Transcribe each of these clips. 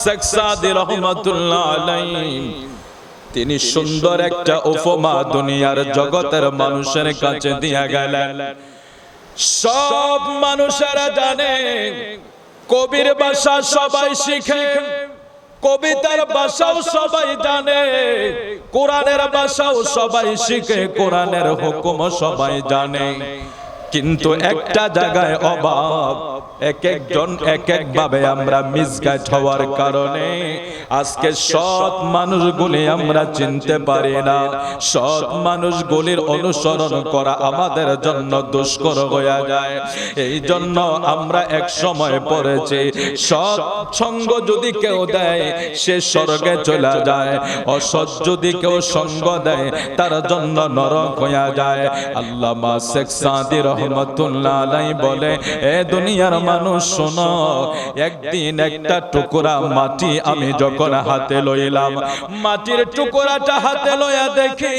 শেখ সাদী রহমাতুল্লাহ আলাইহি তিনি সুন্দর একটা উপমা দুনিয়ার জগতের মানুষের কাছে দিয়ে গেলেন। সব মানুষেরা জানে, কবির ভাষা সবাই শিখে, কবিতার ভাষাও সবাই জানে, কোরআনের ভাষাও সবাই শিখে, কোরআনের হুকুমও সবাই জানে, কিন্তু একটা জায়গায় অভাব। এক একজন এক এক ভাবে আমরা মিসগাইড হওয়ার কারণে আজকে সৎ মানুষগুলি আমরা চিনতে পারি না। সৎ মানুষগুলির অনুসরণ করা আমাদের জন্য দুষ্কর হয়ে যায়। এই জন্য আমরা এক সময় পড়েছি, সৎ সঙ্গ যদি কেউ দেয় সে স্বর্গে চলে যায়, অসৎ যদি কেউ সঙ্গ দেয় তার জন্য নরক হয়ে যায়। আল্লামা শেখ সাদী রহমাতুল্লাহ আলাইহি বলে, এ দুনিয়ার মানুষ শোনো, একদিন একটা টুকরা মাটি আমি যখন হাতে লইলাম, মাটির টুকরাটা হাতে লইয়া দেখি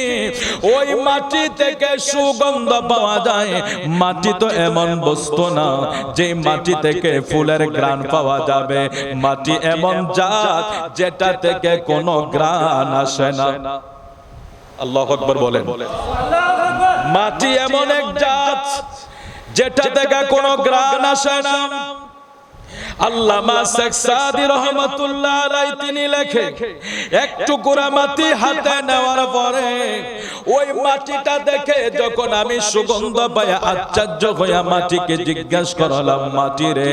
ওই মাটি থেকে সুগন্ধ পাওয়া যায়। মাটি তো এমন বস্তু না যে মাটি থেকে ফুলের ঘ্রাণ পাওয়া যাবে। মাটি এমন জাত যেটা থেকে কোনো ঘ্রাণ আসে না। আল্লাহু আকবার বলেন। মাটি এমন এক জাত যেটা থেকে কোনো ঘ্রাণ আসে না। আল্লামা শেখ সাদী রহমাতুল্লাহ আলাইহি তিনি লেখে, এক টুকরা মাটি হাতে নেওয়ার পরে ওই মাটিটা দেখে যখন আমি সুগন্ধ পাই আশ্চর্য হইয়া মাটিকে জিজ্ঞাসা করলাম, মাটি রে,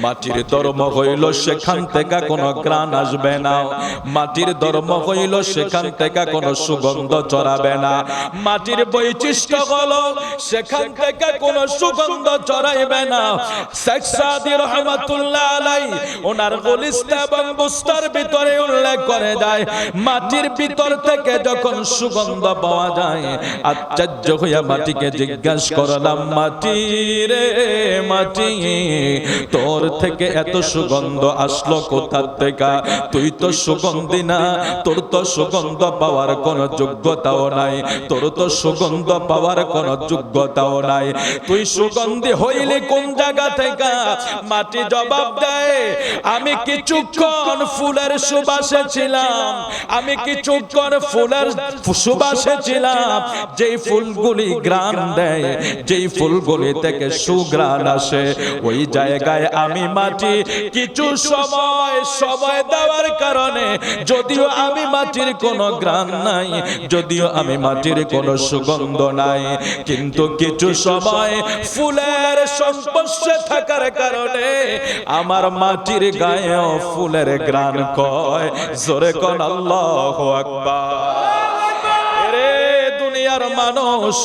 মাটির ধর্ম হইল সেখান থেকে কোনো ঘ্রাণ আসবে না, মাটির ধর্ম হইল সেখান থেকে কোনো সুগন্ধ চড়াবে না, মাটির বৈশিষ্ট্য হলো সেখান থেকে কোনো সুগন্ধ চড়াইবে না। শেখ সাদী রহমাতুল্লাহ আলাইহি ওনার গলিস্তা এবং বুস্তার ভিতরে উল্লেখ করে যায়, মাটির ভিতর থেকে যখন সুগন্ধ পাওয়া যায় আশ্চর্য হইয়া মাটিকে জিজ্ঞাসা করলাম, মাটি রে মাটি, তোর থেকে এত সুগন্ধ আসলো কোথা থেকে? তুই তো সুগন্ধি না, তোর তো সুগন্ধ পাওয়ার কোনো যোগ্যতাও নাই, তোর তো সুগন্ধ পাওয়ার কোনো যোগ্যতাও নাই, তুই সুগন্ধি হইলি কোন জায়গা থেকে? মাটি জবাব দেয়, আমি কিছুক্ষণ ফুলের সুবাসে ছিলাম, আমি কিছুক্ষণ ফুলের সুবাসে ছিলাম, যেই ফুলগুলি ঘ্রাণ দেয়, যেই ফুলগুলি থেকে সুঘ্রাণ আসে, ওই জায়গায় আমি মাটি কিছু সময় দেওয়ার কারণে যদিও আমি মাটির কোনো ঘ্রাণ নাই, যদিও আমি মাটির কোনো সুগন্ধ নাই, কিন্তু কিছু সময় ফুলের সংস্পর্শে থাকার কারণে আমার মাটির গায়েও ফুলের ঘ্রাণ কয়। জোরে কোন আল্লাহু আকবার। রে দুনিয়ার মানুষ,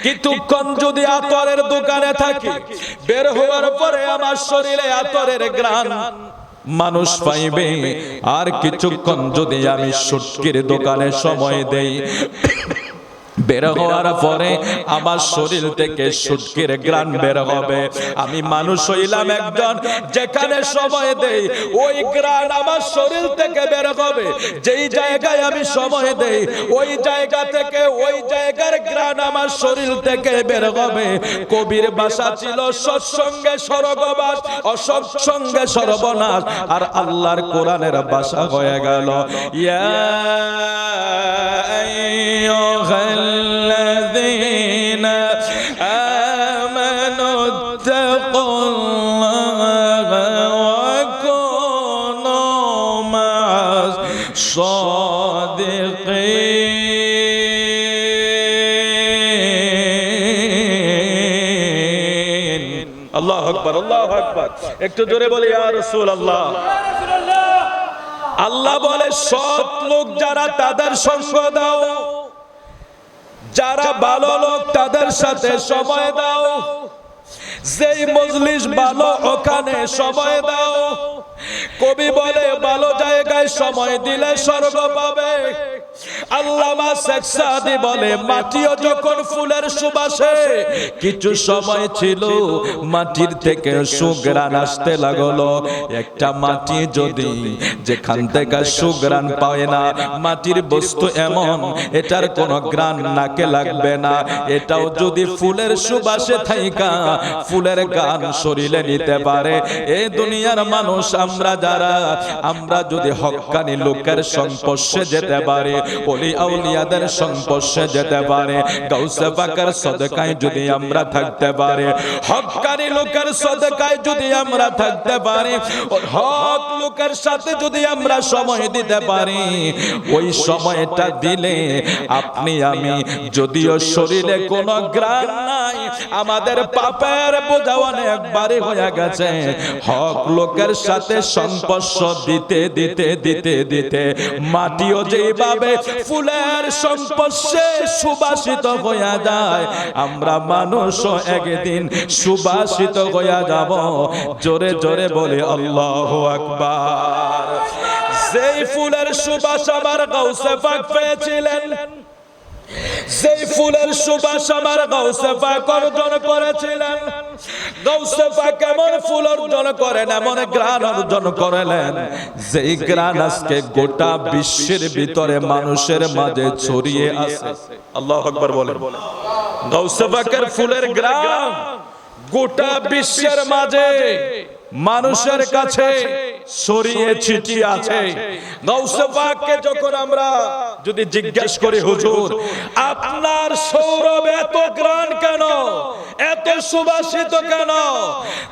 কিছুক্ষণ যদি আতরের দোকানে থাকি, বের হওয়ার পরে আমার শরীরে আতরের ঘ্রাণ মানুষ পাইবে, আর কিছুক্ষণ যদি আমি সুটকির দোকানে সময় দেই, বের হওয়ার পরে আমার শরীর থেকে সুটকির ঘ্রাণ বের হবে। আমি মানুষ হইলাম একজন, যেখানে সময় দেই ওই ঘ্রাণ আমার শরীর থেকে বের হবে, যেই জায়গায় আমি সময় দেই ওই জায়গা থেকে ওই জায়গার ঘ্রাণ আমার শরীর থেকে বের হবে। কবির ভাষা ছিল সৎসঙ্গে স্বর্গবাস, অসৎসঙ্গে সর্বনাশ, আর আল্লাহর কোরআনের ভাষা হয়ে গেল, ইয়া الذين آمنوا اتقوا الله وكونوا مع الصادقين। আল্লাহু আকবার, আল্লাহু আকবার। একটু জোরে বলি ইয়া রাসূলুল্লাহ। আল্লাহ বলে, সৎ লোক যারা তাদের সঙ্গ দাও, যারা ভালো লোক তাদের সাথে সময় দাও, যেই মজলিস ভালো ওখানে সময় দাও। কবি বলে, ভালো জায়গায় সময় দিলে স্বর্গ পাবে, আল্লামা শেখ সাদি বলে মাটিও যখন ফুলের সুবাসে কিছু সময় ছিল মাটির থেকে সুঘ্রাণ আসতে লাগলো। একটা মাটি যদি যেখান থেকে সুঘ্রাণ পায় না, মাটির বস্তু এমন এটার কোনো ঘ্রাণ নাকে লাগবে না, এটাও যদি ফুলের সুবাসে থাইকা ফুলের গান শরীরে নিতে পারে। এই দুনিয়ার মানুষ আমরা যারা, আমরা যদি হক্কানি লোকের সংস্পর্শে যেতে পারে, ওলি আউলিয়াদের সংস্পর্শে যেতে পারে, গাউসে পাকের সদকায় যদি আমরা থাকতে পারি, হক্কানি লোকের সদকায় যদি আমরা থাকতে পারি, হক লোকের সাথে যদি আমরা সময় দিতে পারি, ওই সময়টা দিলে আপনি আমি যদিও শরীরে কোনো ঘ্রাণ নাই, আমাদের পাপের বোঝা অনেকবারই হয়ে গেছে, হক লোকের সাথে সংস্পর্শ দিতে দিতে দিতে দিতে মাটিও যেভাবে ফুলের সংস্পর্শে সুবাসিত হয়ে যায়, আমরা মানুষও একদিন সুবাসিত হয়ে যাব। জোরে জোরে বলে আল্লাহু আকবার। যেই ফুলের সুবাস আমার গাউসে পাক পেয়েছিলেন, যেই ফুলের সুবাস আমার গাউসে পাক অর্জন করেছিলেন, গাউসে পাক এমন ফুল অর্জন করেন, এমন ঘ্রাণ অর্জন করলেন, যেই ঘ্রাণ আজকে গোটা বিশ্বের ভিতরে মানুষের মাঝে ছড়িয়ে আছে। আল্লাহু আকবার বলেন। গাউসে পাকের ফুলের ঘ্রাণ গোটা বিশ্বের মাঝে মানুষের কাছে ছড়িয়ে ছিটিয়ে আছে। গাউসে পাককে যখন আমরা যদি জিজ্ঞেস করি, হুজুর আপনার সৌরভ এত ঘ্রাণ কেন, এত সুবাসিত কেন,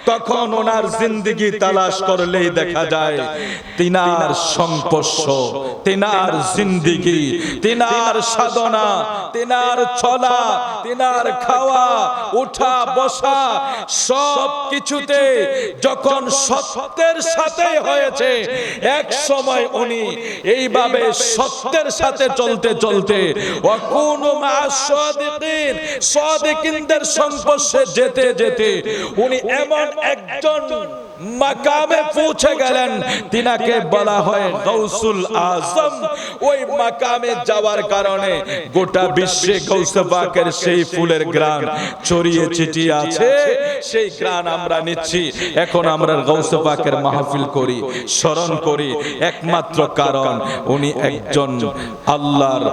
তখন ওনার জিন্দেগি তালাশ করলেই দেখা যায় তিনার সংস্পর্শ, তিনার জিন্দেগি, তিনার সাধনা, তিনার চলা, তিনার খাওয়া উঠা বসা সব কিছুতে যখন সত্যের সাথে হয়েছে, এক সময় উনি এইভাবে সত্যের সাথে চলতে চলতে ওয়াকুনু মা'আস সাদিকিন, সাদিকিনদের সংস্পর্শে যেতে যেতে উনি এমন একজন মাকামে পৌঁছে গেলেন, তিনাকে বলা হয় গাউসুল আজম। ওই মাকামে যাওয়ার কারণে গোটা বিশ্বে গাউসে পাকের সেই ফুলের ঘ্রাণ ছড়িয়ে ছিটিয়ে আছে। সেই ঘ্রাণ আমরা নিচ্ছি। এখন আমরা গাউসে পাকের মাহফিল করি, স্মরণ করি, একমাত্র কারণ উনি একজন আল্লাহর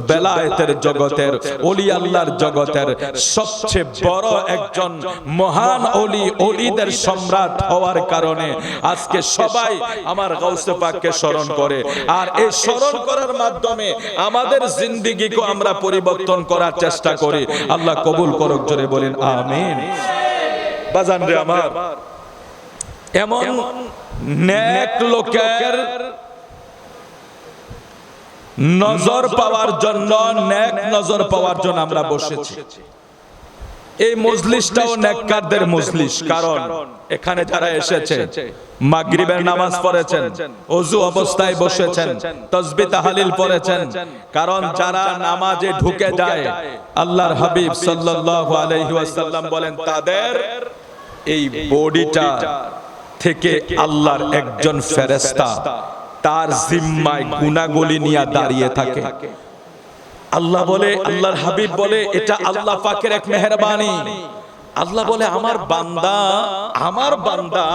বেলায়েতের জগতের ওলি, আল্লাহর জগতের সবচেয়ে বড় একজন মহান ওলি, ওলিদের সম্রাট হওয়ার কারণে আজকে সবাই আমার গাউসে পাককে স্মরণ করে। আর এই স্মরণ করার মাধ্যমে আমাদের জিন্দেগিকে আমরা পরিবর্তন করার চেষ্টা করি। আল্লাহ কবুল করুক, জোরে বলেন আমিন। বাজান রে আমার, এমন নেক লোকের নজর পাওয়ার জন্য, নেক নজর পাওয়ার জন্য আমরা বসেছি। এই মজলিসটাও নেককারদের মজলিস, কারণ এখানে যারা এসেছে মাগরিবের নামাজ পড়েছেন, ওযু অবস্থায় বসেছেন, তাসবিহ তাহলিল পড়েছেন, কারণ যারা নামাজে ঢুকে যায় আল্লাহর হাবিব সাল্লাল্লাহু আলাইহি ওয়াসাল্লাম বলেন তাদের এই বডিটা থেকে আল্লাহর একজন ফেরেশতা তার জিম্মায় গুনাহগুলি নিয়ে দাঁড়িয়ে থাকে। আল্লাহ বলে, আল্লাহর হাবিব বলে এটা আল্লাহ পাকের এক মেহেরবানি। আল্লাহ বলে আমার বান্দা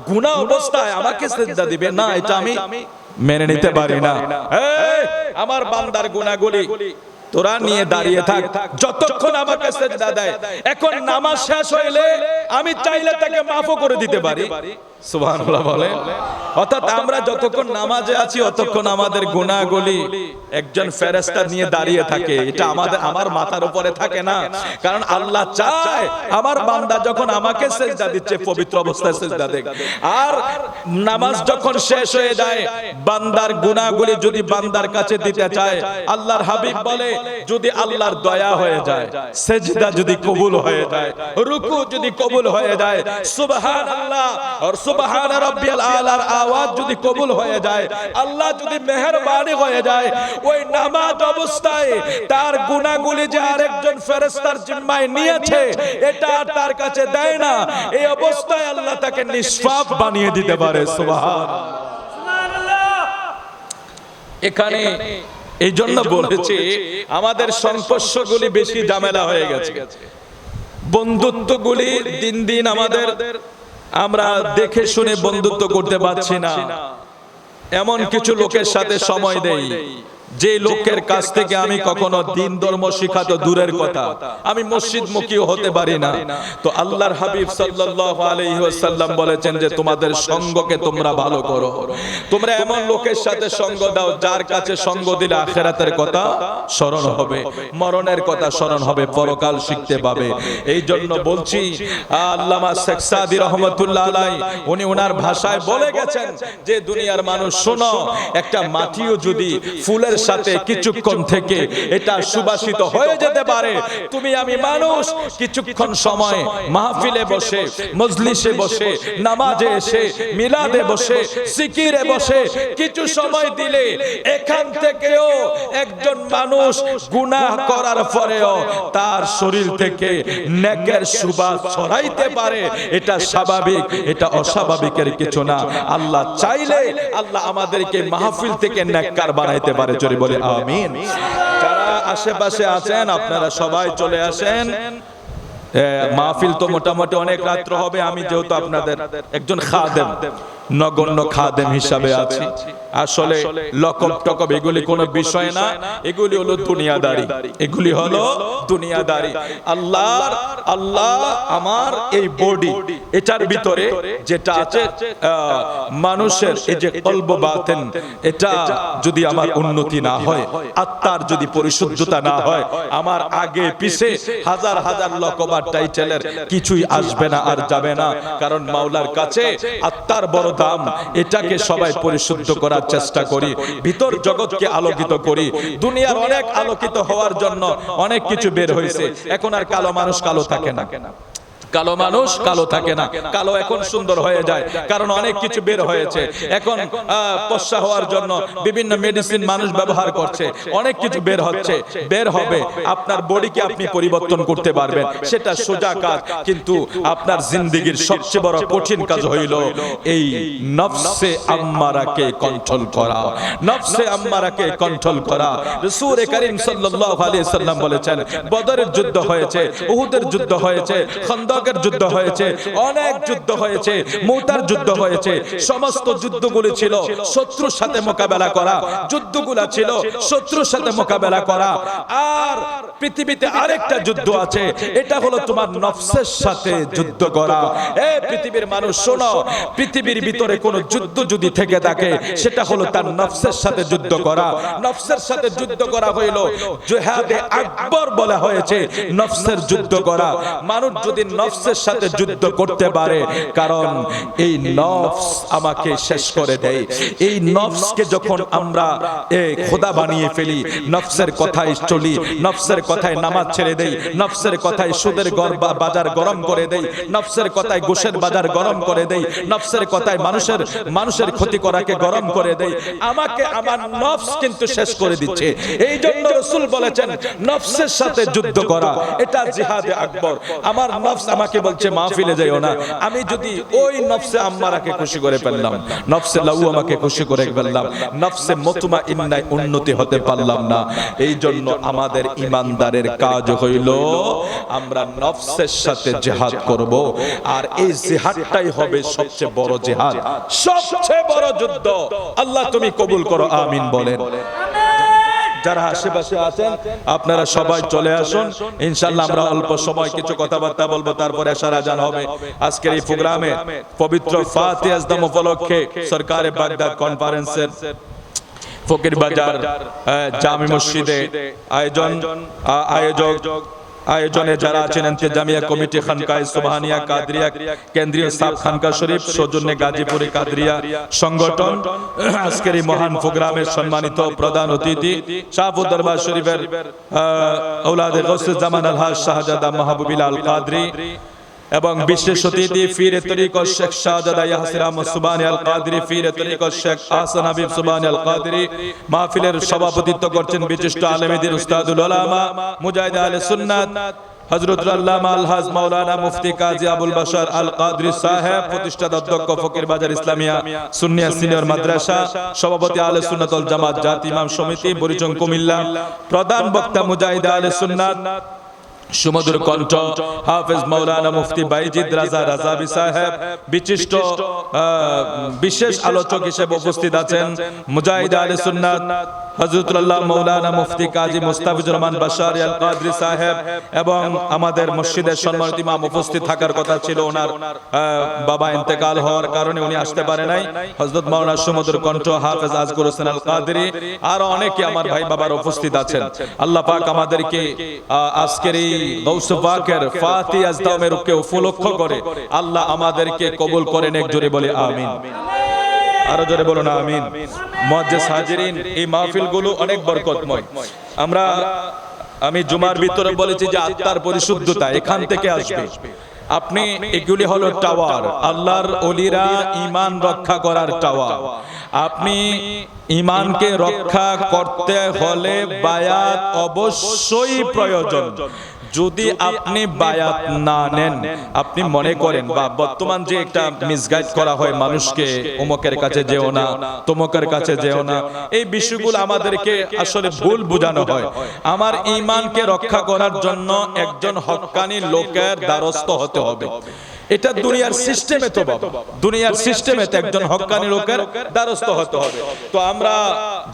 গুনাহ অবস্থায় আমাকে সিজদা দিবে না, এটা আমি মেনে নিতে পারি না। আমার বান্দার গুনাহগুলি তোরা নিয়ে দাঁড়িয়ে থাক যতক্ষণ আমাকে সিজদা দেয়। এখন নামাজ শেষ হইলে আমি চাইলে তাকে মাফও করে দিতে পারি। সুবহানাল্লাহ বলে। অর্থাৎ আমরা যতক্ষণ নামাজে আছি ততক্ষণ আমাদের গুনাহগুলি একজন ফেরেশতা নিয়ে দাঁড়িয়ে থাকে। এটা আমার মাথার উপরে থাকে না, কারণ আল্লাহ চায় আমার বান্দা যখন আমাকে সিজদা দিচ্ছে পবিত্র অবস্থায় সিজদা দেখ। আর নামাজ যখন শেষ হয়ে যায় বান্দার গুনাহগুলি যদি বান্দার কাছে দিতে চায়, আল্লাহর হাবিব বলে যদি আল্লাহর দয়া হয়ে যায়, সিজদা যদি কবুল হয়ে যায়, রুকু যদি কবুল হয়ে যায়, সুবহানাল্লাহ আর সুবহান রাব্বিয়াল আলার আওয়াজ যদি কবুল হয়ে যায়, আল্লাহ যদি মেহেরবানি হয়ে যায়, ওই নামাজ অবস্থায় তার গুনাহগুলি যে আরেকজন ফেরেশতার জিম্মায় নিয়েছে এটা তার কাছে দেয় না, এই অবস্থায় আল্লাহ তাকে নিষ্পাপ বানিয়ে দিতে পারে। সুবহানাল্লাহ। এখানে এই জন্য বলেছি আমাদের সংস্পর্শগুলি বেশি ঝামেলা হয়ে গেছে, বন্ধুত্বগুলি দিন দিন আমাদের আমরা দেখে শুনে বন্ধুত্ব করতে পারছি না। এমন কিছু লোকের সাথে সময় দেই যে লোকের কাছ থেকে আমি কখনো দিন ধর্ম শিক্ষা তো দূরের কথা, আমি মসজিদ মুখীও হতে পারি না। তো আল্লাহর হাবিব সাল্লাল্লাহু আলাইহি ওয়াসাল্লাম বলেছেন যে তোমাদের সঙ্গকে তোমরা ভালো করো, তোমরা এমন লোকের সাথে সঙ্গ দাও যার কাছে সঙ্গ দিলে আখিরাতের কথা স্মরণ হবে, মরণের কথা স্মরণ হবে, পরকাল শিখতে পাবে। এই জন্য বলছি আল্লামা শেখ সাদি রহমাতুল্লাহ আলাইহি উনি ওনার ভাষায় বলে গেছেন যে দুনিয়ার মানুষ শোনো, একটা মাটিও যদি ফুলের সাথে কিছুক্ষণ থেকে এটা সুবাসিত হয়ে যেতে পারে, তুমি আমি মানুষ কিছুক্ষণ সময় মাহফিলে বসে, মজলিসে বসে, নামাজে এসে, মিলাদে বসে, জিকিরে বসে কিছু সময় দিলে এখান থেকেও একজন মানুষ গুনাহ করার পরেও তার শরীর থেকে নেকের সুবাস ছড়াইতে পারে। এটা স্বাভাবিক, এটা অস্বাভাবিকের কিছু না। আল্লাহ চাইলে আল্লাহ আমাদেরকে মাহফিল থেকে নেককার বানাইতে পারে। বলে আমিন। যারা আশেপাশে আছেন আপনারা সবাই চলে আসেন, মাহফিল তো মোটামুটি অনেক রাত্র হবে। আমি যেহেতু আপনাদের একজন খাদেম, নগণ্য খাদেম হিসাবে আছি, আসলে লকব টকব এগুলি কোনো বিষয় না, এগুলি হলো দুনিয়াদারি, এগুলি হলো দুনিয়াদারি। আল্লাহ আমার এই বডি, এটার ভিতরে যেটা আছে মানুষের এই যে কলব বাতেন, এটা যদি আমার উন্নতি না হয়, আত্মার যদি পরিশুদ্ধতা না হয়, আমার আগে পিছে হাজার হাজার লকব আর টাইটেলের কিছুই আসবে না আর যাবে না। কারণ মাওলার কাছে আত্মার বড় দাম। এটাকে সবাই পরিশুদ্ধ করার চেষ্টা করি, ভিতর জগৎকে আলোকিত করি। দুনিয়ার অনেক আলোকিত হওয়ার জন্য অনেক কিছু বের হয়েছে। এখন আর কালো মানুষ কালো থাকে না, কালো মানুষ কালো থাকে না, কালো এখন সুন্দর হয়ে যায়, কারণ অনেক কিছু বের হয়েছে। এখন পশা হওয়ার জন্য বিভিন্ন মেডিসিন মানুষ ব্যবহার করছে, অনেক কিছু বের হচ্ছে, বের হবে। আপনার বডিকে আপনি পরিবর্তন করতে পারবেন, সেটা সোজা কাজ। কিন্তু আপনার জিন্দেগীর সবচেয়ে বড় কঠিন কাজ হইল এই নফসে আম্মারাকে কন্ট্রোল করা, নফসে আম্মারাকে কন্ট্রোল করা। রাসূল করিম সাল্লাল্লাহু আলাইহি সাল্লাম বলেছেন, বদরের যুদ্ধ হয়েছে, উহুদের যুদ্ধ হয়েছে, খন্দকের যুদ্ধ হয়েছে, অনেক যুদ্ধ হয়েছে, মুতার যুদ্ধ হয়েছে। সমস্ত যুদ্ধগুলো ছিল শত্রুর সাথে মোকাবেলা করা, যুদ্ধগুলো ছিল শত্রুর সাথে মোকাবেলা করা। আর পৃথিবীতে আরেকটা যুদ্ধ আছে, এটা হলো তোমার নফসের সাথে যুদ্ধ করা। এই পৃথিবীর মানুষ শোনো, পৃথিবীর ভিতরে কোন যুদ্ধ যদি থেকে থাকে সেটা হলো তার নফসের সাথে যুদ্ধ করা। নফসের সাথে যুদ্ধ করা হইল জিহাদে আকবর বলা হয়েছে, নফসের যুদ্ধ করা। মানুষ যদি নফসের সাথে যুদ্ধ করতে পারে, কারণ এই নফস আমাকে শেষ করে দেয়। এই নফসকে যখন আমরা খোদা বানিয়ে ফেলি, নফসের কথায় চলি, নফসের কথায় নামাজ ছেড়ে দেই, নফসের কথায় সুদের বাজার গরম করে দেই, নফসের কথায় ঘুষের বাজার গরম করে দেই, নফসের কথায় মানুষের ক্ষতি করাকে গরম করে দেই, আমাকে আমার নফস কিন্তু শেষ করে দিচ্ছে। এই জন্য রাসূল বলেছেন নফসের সাথে যুদ্ধ করা, এটা জিহাদে আকবর। আমার নফস আমাকে বলছে মাহফিলে যাইও না, আমি যদি ওই নফসে আম্মারাকে খুশি করে ফেললাম, নফসে লাউ আমাকে খুশি করে ফেললাম, নফসে মুতমাইন্নায় উন্নতি হতে পারলাম না। এই জন্য আমাদের ইমানদারের কাজ হইল আমরা নফসের সাথে জিহাদ করব, আর এই জিহাদটাই হবে সবচেয়ে বড় জিহাদ, সবচেয়ে বড় যুদ্ধ। আল্লাহ তুমি কবুল করো, আমিন বলেন। যারা আশেপাশে আছেন আপনারা সবাই চলে আসুন, ইনশাআল্লাহ আমরা অল্প সময় কিছু কথাবার্তা বলবো, তারপরে এশার আজান হবে। আজকের এই প্রোগ্রামে পবিত্র ফাতিহা আজদম উপলক্ষে সরকারে বাগদাদ কনফারেন্সের ফকির বাজার জামি মসজিদে আয়োজনে যারা আছেন ইন্তেজামিয়া কমিটি, খানকায়ে সুবহানিয়া কাদরিয়া কেন্দ্রীয় সাব খানকা শরীফ, সৌজন্যে গাজীপুরে কাদরিয়া সংগঠন, আজকের এই মহান প্রোগ্রামের সম্মানিত প্রধান অতিথি শাহপুর দরবার শরীফের আওলাদে গৌসে জামান আলহাজ শাহজাদা মাহবুবিল আল কাদরি এবং বিশেষ অতিথি ফিরে তরিকত শেখ শাহজাদা ইয়াসির আহমদ সুবহানী আল কাদরি, ফিরে তরিকত শেখ আহসান হাবিব সুবহানী আল কাদরি। মাহফিলের সভাপতিত্ব করছেন বিশিষ্ট আলেম দ্বীন উস্তাদুল উলামা মুজাহিদ আহলে সুন্নাত হযরত আল্লামা আলহাজ মাওলানা মুফতি কাজী আবুল বাশার আল কাদরি সাহেব, প্রতিষ্ঠাতা অধ্যক্ষ ফকির বাজার ইসলামিয়া সুন্নিয়া সিনিয়র মাদ্রাসা, সভাপতি আহলে সুন্নাত ওয়াল জামাত জাতি ইমাম সমিতি বরিচং কুমিল্লা, প্রধান বক্তা মুজাহিদ আহলে সুন্নাত সুমধুর কণ্ঠ হাফেজ মাওলানা মুফতি বাইজিদ রাজা রাজাবি সাহেব, বিশিষ্ট বিশেষ আলোচক হিসেবে উপস্থিত আছেন মুজাহিদ আহলে সুন্নাত হযরতুল্লাহ মাওলানা মুফতি কাজী মুস্তাফিজুর রহমান বাশারি আল কাদরি সাহেব, এবং আমাদের মসজিদের সম্মানিত ইমাম উপস্থিত থাকার কথা ছিল, ওনার বাবা ইন্তেকাল হওয়ার কারণে উনি আসতে পারে নাই। হযরত মাওলানা সুমধুর কণ্ঠ হাফেজ আজগর হোসেন আল কাদরি, আর অনেকে আমার ভাই বাবার উপস্থিত আছেন। আল্লাহ পাক আমাদেরকে আজকের এই গৌস পাকের ফাতি আজদামের উপলক্ষ করে আল্লাহ আমাদেরকে কবুল করেন, এক জোরে বলে আমিন। আরো জোরে বলো না আমিন। মুআজ্জাজ হাজিরিন, এই মাহফিলগুলো অনেক বরকতময়। আমি জুমার ভিতরে বলেছি যে আত্মার পরিশুদ্ধতা এখান থেকে আসবে। আপনি এগুলি হলো টাওয়ার, আল্লাহর ওলিরা ঈমান রক্ষা করার টাওয়ার। আপনি ঈমানকে রক্ষা করতে হলে বায়াত অবশ্যই প্রয়োজন। যদি আপনি বায়াত না নেন, আপনি মনে করেন বা বর্তমান যে একটা মিসগাইড করা হয় মানুষকে, অমুকের কাছে যেও না, তমুকের কাছে যেও না, এই বিষয়গুলো আমাদেরকে আসলে ভুল বোঝানো হয়। আমার ঈমানকে রক্ষা করার জন্য একজন হক্কানি লোকের দ্বারস্থ হতে হবে। এটা দুনিয়ার সিস্টেমে, তো বাবা দুনিয়ার সিস্টেমে তো একজন হক্কানি লোকের দ্বারস্থ হতে হবে। তো আমরা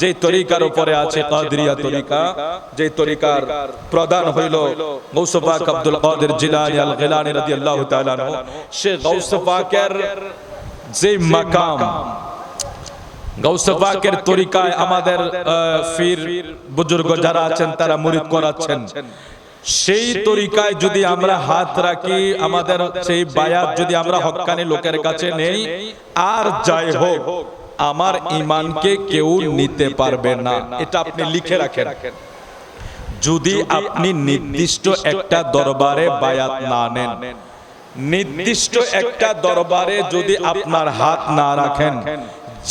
যে তরিকার উপরে আছে কাদরিয়া তরিকা, যে তরিকার প্রধান হইল গৌস পাক আব্দুল কাদের জিলানী আল গিলানী রাদিয়াল্লাহু তাআলা আনহু, সে গৌস পাকের যে মাকাম, গৌস পাকের তরিকায় আমাদের পীর বুজুর্গ যারা আছেন তারা মুরিদ করাচ্ছেন, সেই তরিকায় যদি আমরা হাত রাখি, আমাদের সেই বায়াত যদি আমরা হক্কানি লোকের কাছে নেই, আর যাই হোক আমার ঈমানকে কেউ নিতে পারবে না। এটা আপনি লিখে রাখেন। যদি আপনি নির্দিষ্ট একটা দরবারে বায়াত না নেন, নির্দিষ্ট একটা দরবারে যদি আপনার হাত না রাখেন,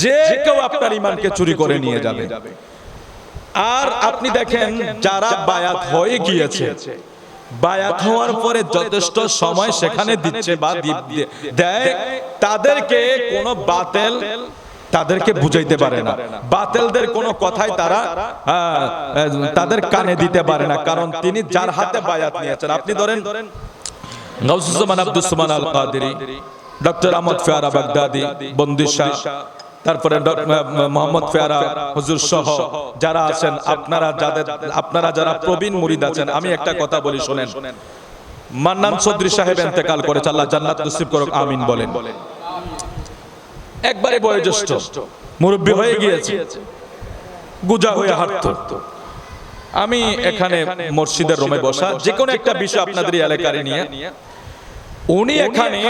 যে কেউ আপনার ঈমানকে চুরি করে নিয়ে যাবে। আর আপনি দেখেন যারা বায়াত হয়ে গিয়েছে, বায়াত হওয়ার পরে যথেষ্ট সময় সেখানে দিচ্ছে বা দেয়, তাদেরকে কোনো বাতিল তাদেরকে বুঝাইতে পারে না, বাতিলদের কোনো কথাই তারা তাদের কানে দিতে পারে না, কারণ তিনি যার হাতে বায়াত নিয়েছেন। আপনি ধরেন গাউসুস জামান আব্দুস সামাদ আল কাদেরী, ডক্টর আহমদ ফেয়ারা বাগদাদি বন্দিশা, তারপরে মোহাম্মদ ফেয়ারা হুজুর সহ যারা আছেন, আপনারা যারা প্রবীণ মুরিদ আছেন, আমি একটা কথা বলি শুনেন। মান্নান চৌধুরী সাহেব ইন্তেকাল করেছে, আল্লাহ জান্নাত নসিব করুক, আমিন বলেন। একবারে বয়োজ্যেষ্ঠ মুরব্বী হয়ে গিয়েছে, গুজা হয়ে হাঁটতো। আমি এখানে মসজিদের রুমে বসা, যে কোনো একটা বিষয় আপনাদের এলাকায় নিয়ে, উনি এখানে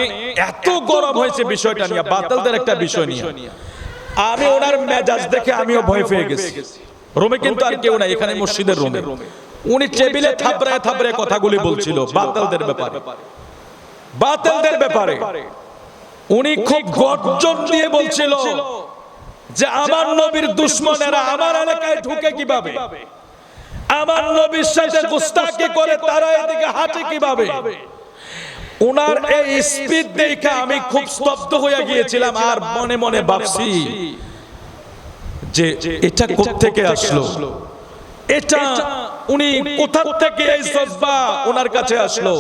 এত গরম হয়েছে বিষয়টা নিয়ে, বাতিলদের একটা বিষয় নিয়ে, আমি ওনার মেজাজ দেখে আমিও ভয় পেয়ে গেছি। রুমে কিন্তু আর কেউ নাই, এখানে মসজিদের রুমে উনি টেবিলে থাবড়ায় থাবড়ায় কথাগুলি বলছিল বাতিলদের ব্যাপারে, বাতিলদের ব্যাপারে। উনি খুব গর্জন দিয়ে বলছিল যে আমার নবীর দুশমনেরা আমার এলাকায় ঢুকে কিভাবে, আমার নবীর সাথে গুস্তাখি করে তারা এদিকে হাঁটে কিভাবে। ওনার এই স্পিড দেখে আমি খুব স্তব্ধ হয়ে গিয়েছিলাম, আর মনে মনে ভাবছি যে এটা কোত্থেকে আসলো, এটা উনি কোথা থেকে এই জজবা ওনার কাছে আসলো।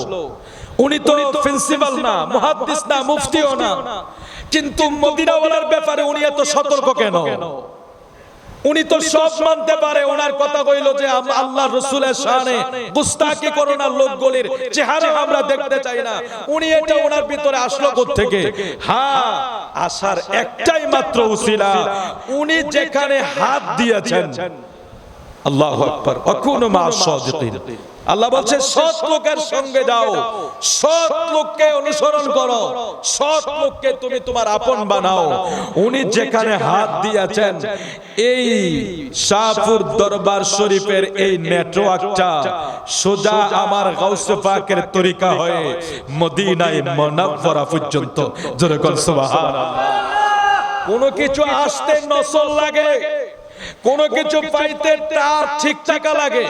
উনি তো প্রিন্সিপাল না, মুহাদ্দিস না, মুফতিও না, কিন্তু মদিনাওয়ালার ব্যাপারে উনি এত সতর্ক কেন? উনি তো সব মানতে পারে। ওনার কথা কইল যে আল্লাহর রাসূলের শানে গুস্তাখি করো না, লোকগুলির চেহারা আমরা দেখতে চাই না। উনি এটা ওনার ভিতরে আসলো কোত্থেকে? হ্যাঁ, আসার একটাই মাত্র উসিলা, উনি যেখানে হাত দিয়েছেন, আল্লাহু আকবার, আকুনু মা'আস সাদিকিন। আল্লাহ বলছে সৎ লোকের সঙ্গে যাও, সৎ লোককে অনুসরণ করো, সৎ লোককে তুমি তোমার আপন বানাও। উনি যেখানে হাত দিয়েছেন, এই শাহপুর দরবার শরীফের এই নেটওয়ার্কটা সোজা আমার গাউসে পাকের তরিকা হয়ে মদিনায়ে মুনাওয়ারা পর্যন্ত। জোরে বল সুবহানাল্লাহ। কোনো কিছু আসতে নসল লাগে, কোনো কিছু পাইতে তার ঠিক টাকা লাগে।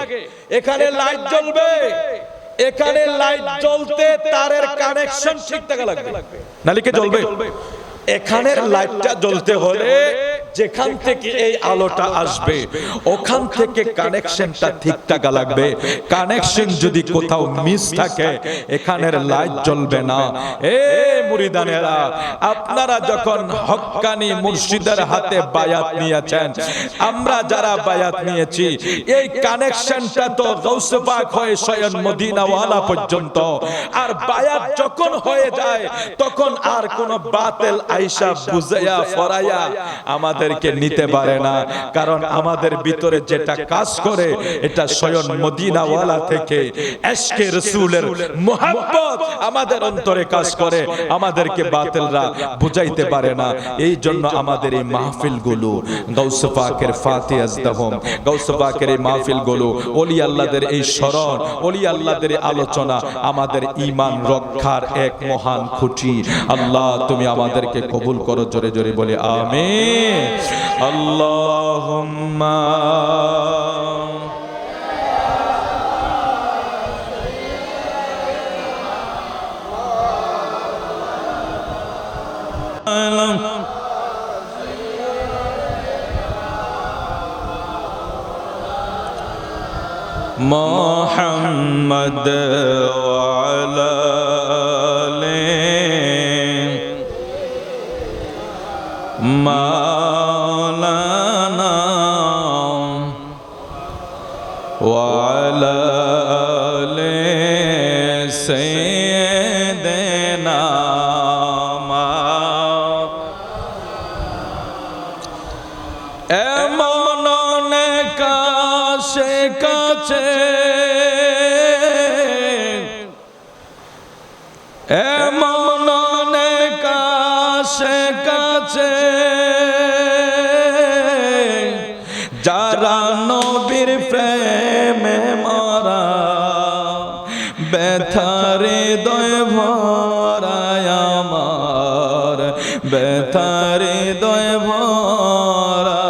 এখানে লাইট জ্বলবে, এখানে লাইট জ্বলতে তারের কানেকশন ঠিক থাকা লাগবে, নালে কি জ্বলবে? এখানের লাইটটা জ্বলতে হলে যেখান থেকে এই আলোটা আসবে ওখান থেকে কানেকশনটা ঠিক থাকা লাগবে। কানেকশন যদি কোথাও মিস থাকে এখানের লাইট জ্বলবে না। এ মুরিদানেরা, আপনারা যখন হক্কানি মুর্শিদের হাতে বায়াত নিয়েছেন, আমরা যারা বায়াত নিয়েছি, এই কানেকশনটা তো গাউসে পাক হয়ে স্বয়ং মদিনাওয়ালা পর্যন্ত। আর বায়াত যখন হয়ে যায় তখন আর কোন বাতিল আইসা বুঝাইয়া ফরাইয়া আমাদেরকে নিতে পারে না, কারণ আমাদের ভিতরে যেটা কাজ করে এটা স্বয়ং মদিনাওয়ালা থেকে ইশকে রাসূলের মুহাব্বত আমাদের অন্তরে কাজ করে, আমাদেরকে বাতিলরা বুঝাইতে পারে না। এই জন্য আমাদের এই মাহফিলগুলো গাউসে পাকের ফাতিহাজদহম, গাউসে পাকের এই মাহফিলগুলো, ওলি আল্লাহদের এই স্মরণ, ওলি আল্লাহদের এই আলোচনা আমাদের ঈমান রক্ষার এক মহান খুঁটি। আল্লাহ তুমি আমাদেরকে কবুল করো, জোরে জোরে বলে আমিন। আল্লাহুম্মা মুহাম্মদ ওয়া আলা মাওলানা ওয়া আলা আলি সাইয়্যিদিনা এমন কাছে কাছে, এমন কাছে কাছে যারা নবীর প্রেমে মরা, ব্যথার হৃদয় ভরায় আমার, ব্যথার হৃদয় ভরা,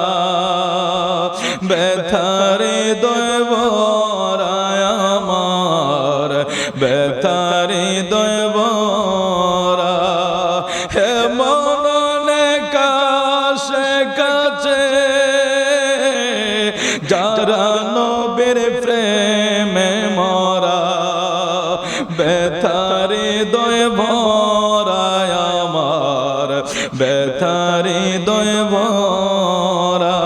ব্যথার হৃদয় ভরায় আমার, ব্যথার হৃদয় ভরা। হে মনে কাছে কাছে যারা নবীর প্রেমে মরা, ব্যথার হৃদয় ভরায় আমার, ব্যথার হৃদয় ভরা।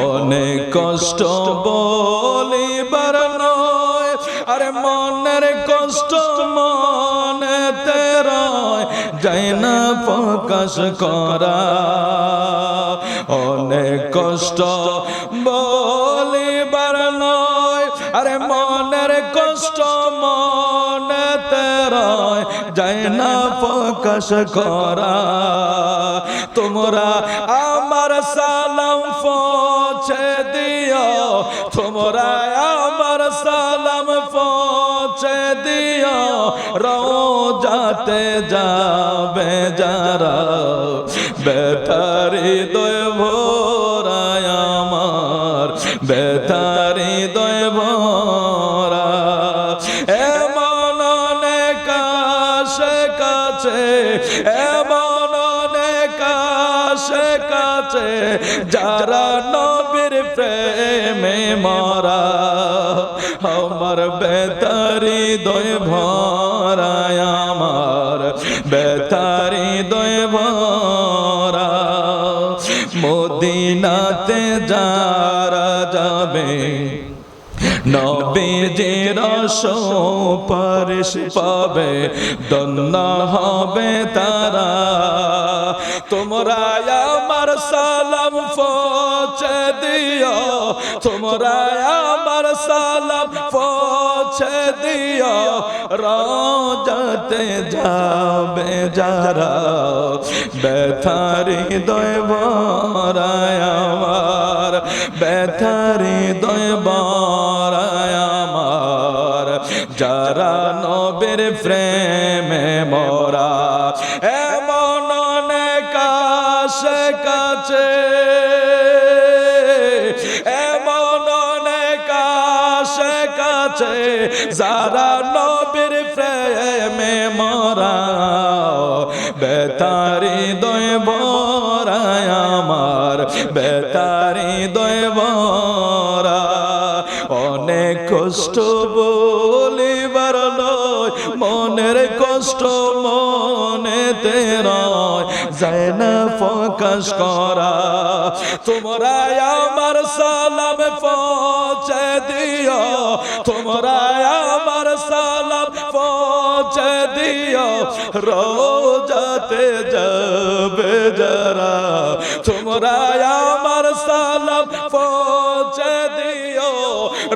অনেক কষ্ট বলিবার নয়, আরে মনের কষ্ট মনেতে রয়, যায় না প্রকাশ করা। অনেক কষ্ট বলিবার নয়, আরে মনের কষ্ট মনেতে রয়, যায় না প্রকাশ করা। তোমরা আমার সালাম পৌঁছে দিও, তোমরা আমার সালাম পৌঁছে দিও, রওজাতে যাবে যারা, ব্যথার হৃদয় ভরায় আমার, ব্যথার হৃদয় ভরা। এমন কাছে কাছে, এমন কাছে কাছে যারা নবীর প্রেমে মরা, আমার ব্যথার হৃদয় ভরায় আমার, ব্যথার হৃদয় ভরা। মদিনাতে যারা যাবে নবীজির সুপারিশ পাবে, ধন্য হবে তারা। তোমরা আমার সালাম পৌঁছে দিও, তোমরা আমার সালাম পৌঁছে দিও, রওজাতে যাবে যারা, ব্যথার হৃদয় ভরায় আমার, ব্যথার হৃদয় ভরায় আমার, যারা নবীর প্রেমে মরা। এমন কাছে কাছে, এমন কাছে কাছে কাছে যারা নবীর প্রেমে মরা বেতারি দয় ভরায় আমার বেতারি দয় ভরা অনেক কষ্ট বলিবার নয় মনের কষ্ট মনেতে রয় যায় না প্রকাশ করা তোমরা আমার সালাম পৌঁছে দিও তোমরা আমার সালাম পৌঁছে দিও রোজাতে যাবে যারা তোমরা আমার সালাম পৌঁছে দিও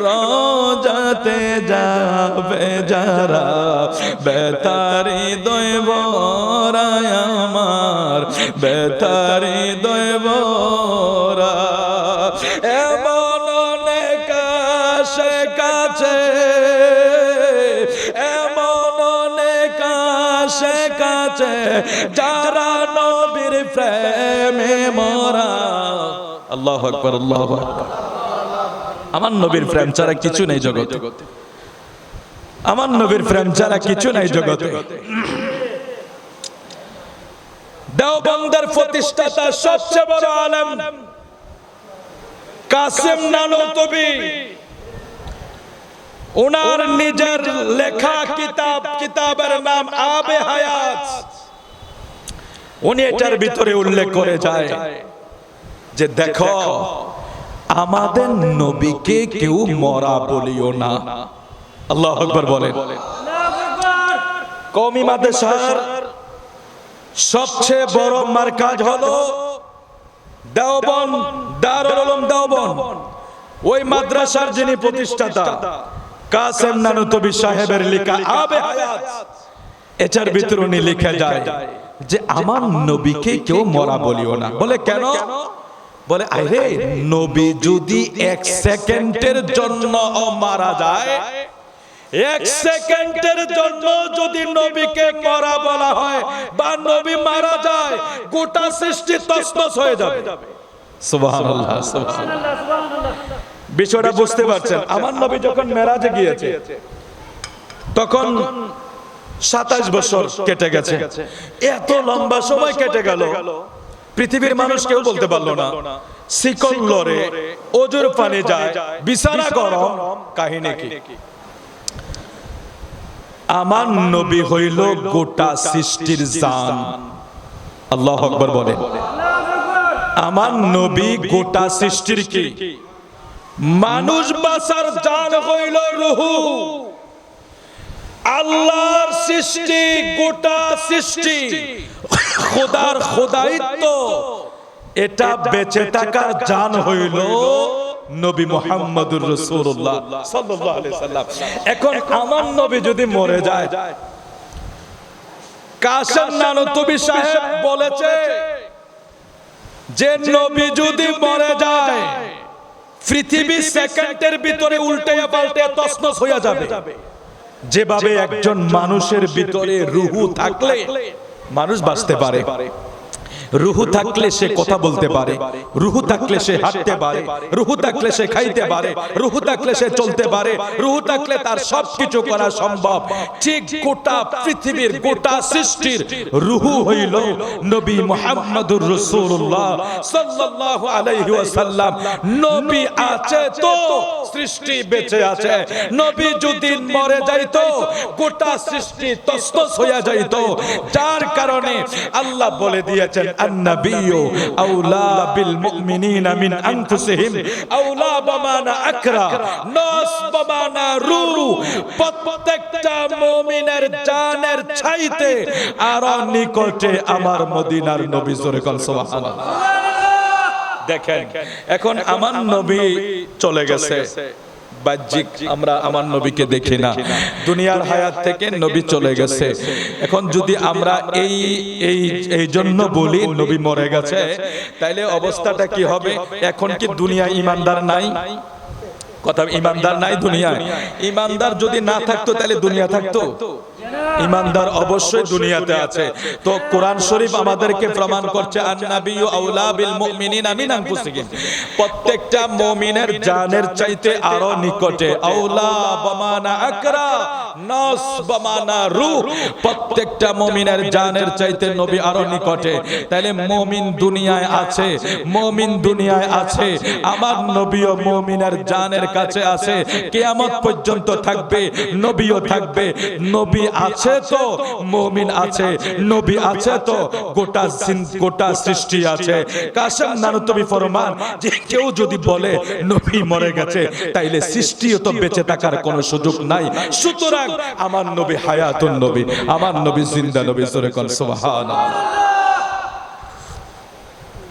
রোজাতে যাবে যারা বেতারি দয় ভরায় আমার বেতারি দয় ভরা এমন অনেক আসে কাছে এমন অনেক আসে কাছে যারা নবীর প্রেমে মরা আল্লাহু আকবার আল্লাহু আকবার আমার নবীর প্রেম ছাড়া কিছু নেই জগতে আমার নবীর প্রেম ছাড়া কিছু নাই জগতে দেওবন্দের প্রতিষ্ঠাতা সবচেয়ে বড় আলেম কাসেম নানুতুবি ওনার নিজের লেখা কিতাবের নাম আবে হায়াত উনি এটার ভিতরে উল্লেখ করে যায় যে দেখো আমাদের নবীকে কেউ মরা বলিও না আল্লাহু আকবার বলেন কওমি মাদ্রাসার সবচেয়ে বড় মার্কাজ হলো দেওবন্দ দারুল উলুম দেওবন্দ ওই মাদ্রাসার যিনি প্রতিষ্ঠাতা কাসেম নানুতুবি সাহেবের লেখা আবে হায়াত এটার ভিতরে উনি লিখে যায় যে আমার নবীকে কেউ মরা বলিও না বলে কেন বলে আরে নবী যদি এক সেকেন্ডের জন্য মারা যায় এক সেকেন্ডের জন্য যদি নবীকে মরা বলা হয় বা নবী মারা যায় গোটা সৃষ্টি তছনছ হয়ে যাবে সুবহানাল্লাহ সুবহানাল্লাহ বিষয়টা বুঝতে পারছেন আমার নবী যখন মেরাজে গিয়েছে তখন 27 বছর কেটে গেছে এত লম্বা সময় কেটে গেল পৃথিবীর মানুষ কেউ বলতে পারলো না শিকল লড়ে ওজোর পানি যায় বিছানা গরম কাহিনী কি আমার নবী হইল গোটা সৃষ্টির জান আল্লাহু আকবার বলেন আমার নবী গোটা সৃষ্টির কি মানুষ বাঁচার জান হইল রূহু আল্লাহর সৃষ্টি গোটা সৃষ্টি খোদার খোদাইত্ব এটা বেঁচে থাকার জান হইল নবী মুহাম্মদুর রাসূলুল্লাহ সাল্লাল্লাহু আলাইহি সাল্লাম এখন আমার নবী যদি মরে যায় কাসেম নানুতুবি সাহেব বলেছে যে নবী যদি মরে যায় পৃথিবী সেকেন্ডের ভিতরে উল্টে পাল্টে তছনছ হয়ে যাবে যেভাবে একজন মানুষের ভিতরে রূহ থাকলে মানুষ বাঁচতে পারে রূহু থাকলে সে কথা বলতে পারে রূহু থাকলে সে হাঁটতে পারে রূহু থাকলে সে খাইতে পারে রূহু থাকলে সে চলতে পারে রূহু থাকলে তার সবকিছু করা সম্ভব ঠিক গোটা পৃথিবীর গোটা সৃষ্টির রূহু হইল নবী মুহাম্মদুর রাসূলুল্লাহ সাল্লাল্লাহু আলাইহি ওয়াসাল্লাম নবী আছে তো সৃষ্টি বেঁচে আছে নবী যদি মরে যাইতো গোটা সৃষ্টি তছনছ হয়ে যাইতো যার কারণে আল্লাহ বলে দিয়েছেন النبي أولى بالمؤمنين من أنفسهم أولى بمعنى أكرا ناس بمعنى روح প্রত্যেকটা মুমিনের জানের চাইতে আর নিকটে আমার মদিনার নবী জোরে কল সুবহানাল্লাহ দেখেন এখন আমার নবী চলে গেছে বাহ্যিক আমরা আমার নবীকে দেখি না দুনিয়ার হায়াত থেকে নবী চলে গেছে এখন যদি আমরা এই জন্য বলি নবী মরে গেছে তাইলে অবস্থাটা কি হবে এখন কি দুনিয়া ঈমানদার নাই কথা ঈমানদার নাই দুনিয়া ঈমানদার যদি না থাকতো তাহলে দুনিয়া থাকতো ইমানদার অবশ্যই দুনিয়াতে আছে। তো কোরআন শরীফ আমাদেরকে প্রমাণ করছে আন-নাবিয়্যু আওলা বিল মুমিনিনা মিন আনফুসিহিম, প্রত্যেকটা মুমিনের জানের চাইতে আরো নিকটে। আওলা বামানা আকরা, নাস বামানা রূহ, প্রত্যেকটা মুমিনের জানের চাইতে নবী আরো নিকটে। তাহলে মুমিন দুনিয়ায় আছে, মুমিন দুনিয়ায় আছে, আমার নবীও মুমিনের জানের কাছে আছে, কিয়ামত পর্যন্ত থাকবে, নবীও থাকবে। নবী আছে তো মুমিন আছে, নবী আছে তো গোটা সৃষ্টি আছে। কাসেম নানুতুবি ফরমান যে কেউ যদি বলে নবী মরে গেছে, তাইলে সৃষ্টিও তো বেঁচে থাকার কোনো সুযোগ নাই। সুতরাং আমার নবী হায়াতুন নবী, আমার নবী জিন্দা নবী। জোরে কোন সুবহানাল্লাহ।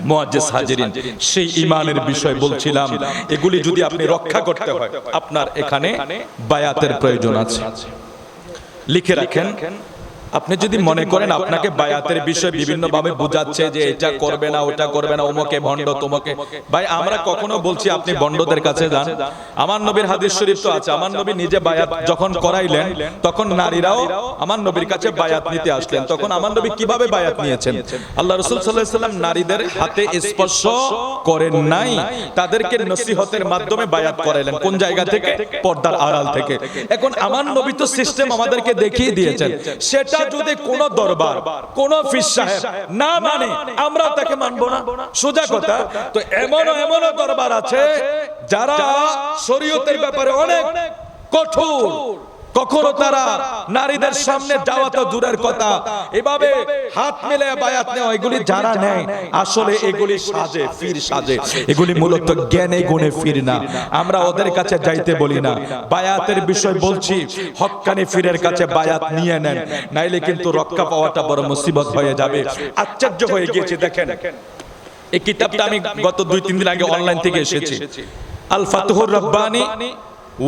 মুআজ্জিজ হাজিরিন, সেই ঈমানের বিষয় বলছিলাম, এগুলি যদি আপনি রক্ষা করতে হয় আপনার এখানে বায়াতের প্রয়োজন আছে। লিখে রাখেন, আপনি যদি মনে করেন আপনাকে বায়াতের বিষয় বিভিন্ন ভাবে বুঝাচ্ছে যে এটা করবে না, ওটা করবে না, অমুকে ভণ্ড তমুকে, ভাই আমরা কখনো বলছি আপনি ভণ্ডদের কাছে যান? আমার নবীর হাদিস শরীফ তো আছে, আমার নবী নিজে বায়াত যখন করাইলেন তখন নারীরাও আমার নবীর কাছে বায়াত নিতে আসলেন। তখন আমার নবী কিভাবে বায়াত নিয়েছেন? আল্লাহ রাসূল সাল্লাল্লাহু আলাইহি ওয়াসাল্লাম নারীদের হাতে স্পর্শ করেন নাই, তাদেরকে নসিহতের মাধ্যমে বায়াত করাইলেন। কোন জায়গা থেকে? পর্দার আড়াল থেকে। এখন আমার নবী তো সিস্টেম আমাদেরকে দেখিয়ে দিয়েছেন, সেটা যদি কোন দরবার, কোন পীর সাহেব না মানে আমরা তাকে মানবো না, সোজা কথা। তো এমন দরবার আছে যারা শরীয়তের ব্যাপারে অনেক কঠোর, কখনো তারা নারীদের সামনে যাওয়া তো দূরের কথা, এভাবে হাত মেলে বায়াত নেওয়া, এগুলি যারা নেয় আসলে এগুলি সাজে, ফির সাজে, এগুলি মূলত জ্ঞানে গুণে ফির না। আমরা ওদের কাছে যাইতে বলি না। বায়াতের বিষয় বলছি, হক্কানি ফিরের কাছে বায়াত নিয়ে নেন, নাইলে কিন্তু রক্ষা পাওয়াটা বড় মুসিবত হয়ে যাবে। আশ্চর্য হয়ে গিয়েছে, দেখেন এই কিতাবটা আমি গত 2-3 দিন আগে অনলাইন থেকে এসেছি, আল ফাতহুর রব্বানি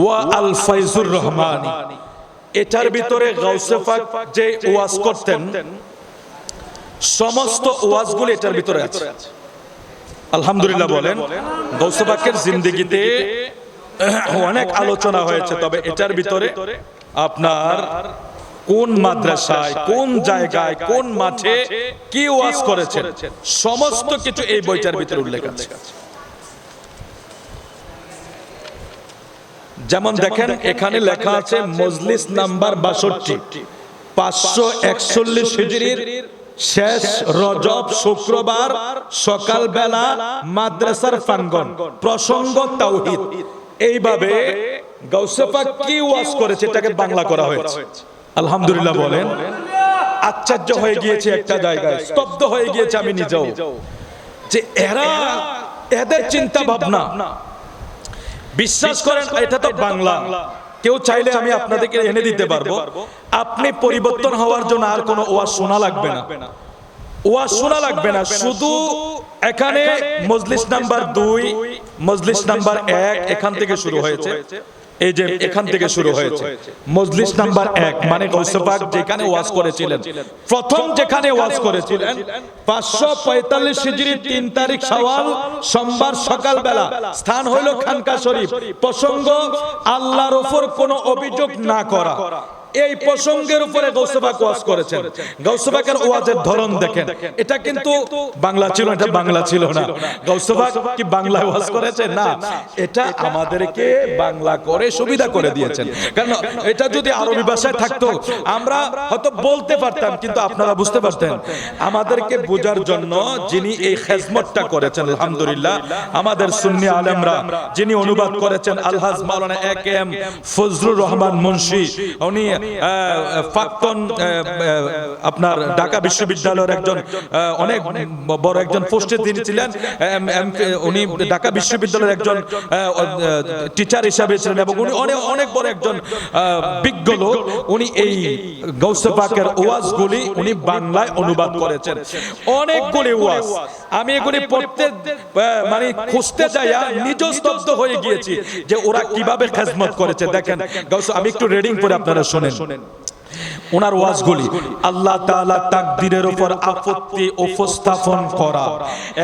ওয়া আল ফাইজুর রহমানি। এটার ভিতরে গাউসে পাক যে ওয়াজ করতেন সমস্ত ওয়াজগুলো এটার ভিতরে আছে। আলহামদুলিল্লাহ বলেন, গাউসে পাকের জিন্দেগিতে অনেক আলোচনা হয়েছে, তবে এটার ভিতরে আপনার কোন মাদ্রাসায়, কোন জায়গায়, কোন মাঠে কি ওয়াজ করেছেন সমস্ত কিছু এই বইটার ভিতরে উল্লেখ আছে। যেমন দেখেন এখানে লেখা আছে মজলিস নাম্বার 62, 541 হিজরির শেষ রজব শুক্রবার সকালবেলা মাদ্রাসার প্রাঙ্গণ, প্রসঙ্গ তাওহীদ। এইভাবে গাউসে পাক কি ওয়াজ করেছে এটাকে বাংলা করা হয়েছে। আলহামদুলিল্লাহ বলেন, আশ্চর্য হয়ে গিয়েছে, একটা জায়গায় স্তব্ধ হয়ে গিয়েছে আমি নিজেও, যে এদের চিন্তা ভাবনা। বিশ্বাস করেন এটা তো বাংলা, কেউ চাইলে আমি আপনাদেরকে এনে দিতে পারবো। আপনি পরিবর্তন হওয়ার জন্য আর কোনো ওয়াজ শোনা লাগবে না, ওয়াজ শোনা লাগবে না। শুধু এখানে মজলিস নাম্বার 2, মজলিস নাম্বার 1 এখান থেকে শুরু হয়েছে, এই যে এখান থেকে শুরু হয়েছে মজলিস নাম্বার 1, মানে গাউসে পাক যেখানে ওয়াজ করেছিলেন, প্রথম যেখানে ওয়াজ করেছিলেন 545 হিজরি 3 তারিখ শাওয়াল সোমবার সকালবেলা, স্থান হইল খানকা শরীফ, প্রসঙ্গ আল্লাহর উপর কোনো অভিযোগ না করা। এই প্রসঙ্গের উপরে গাউসে পাক ওয়াজ করেছেন। গাউসে পাকের ওয়াজের ধরন দেখেন, এটা কিন্তু বাংলা ছিল, এটা বাংলা ছিল না। গাউসে পাক কি বাংলায় ওয়াজ করেছেন? না, এটা আমাদেরকে বাংলা করে সুবিধা করে দিয়েছেন। কারণ এটা যদি আরবি ভাষায় থাকতো আমরা হয়তো বলতে পারতাম, কিন্তু আপনারা বুঝতে পারতেন। আমাদেরকে বোঝার জন্য যিনি এই খেজমতটা করেছেন, আলহামদুলিল্লাহ আমাদের সুন্নি আলেমরা, যিনি অনুবাদ করেছেন আলহাজ মাওলানা একেএম ফজলুর রহমান মুন্সি, উনি প্রাক্তন আপনার ঢাকা বিশ্ববিদ্যালয়ের একজন অনেক বড় একজন পোস্টে তিনি ছিলেন, উনি ঢাকা বিশ্ববিদ্যালয়ের একজন টিচার হিসাবে ছিলেন এবং উনি অনেক বড় একজন বিজ্ঞ লোক। উনি এই গাউসে পাকের ওয়াজগুলি উনি বাংলায় অনুবাদ করেছেন, অনেকগুলি ওয়াজ। আমি এগুলি পড়তে মানে খুঁজতে যাইয়া নিজে স্তব্ধ হয়ে গিয়েছি যে ওরা কিভাবে খেজমত করেছে। দেখেন গাউসে, আমি একটু রিডিং করে আপনারা শুনেন ওনার ওয়াজগুলি। আল্লাহ তাআলা তাকদীরের উপর আপত্তি উপস্থাপন করা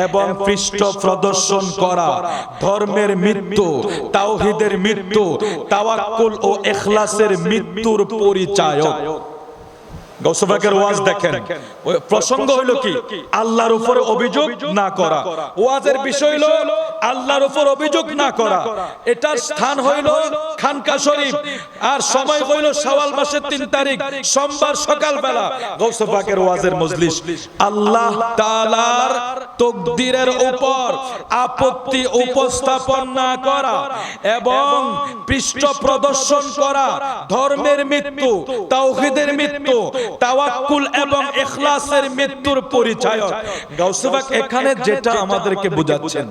এবং পৃষ্ঠ প্রদর্শন করা, ধর্মের মৃত্যু, তাওহীদের মৃত্যু, তাওয়াক্কুল ও ইখলাসের মৃত্যুর পরিচায়ক। গাউসে পাকের ওয়াজ দেখেন, ওই প্রসঙ্গ হইল কি আল্লাহর উপরে অভিযোগ না করা, ওয়াজের বিষয় হলো আল্লাহর উপর অভিযোগ না করা। এটার স্থান হইল খানকা শরীফ, আর সময় হইল শাওয়াল মাসের 3 তারিখ সোমবার সকালবেলা গাউসে পাকের ওয়াজের মজলিস। আল্লাহ তাআলার তাকদীরের উপর আপত্তি উপস্থাপন না করা এবং পৃষ্ঠ প্রদর্শন করা ধর্মের মৃত্যু, তাওহীদের মৃত্যু, তাওয়াক্কুল এবং ইখলাসের মৃত্যুর পরিচয়। গাউসে পাক এখানে যেটা আমাদেরকে বোঝাচ্ছেন,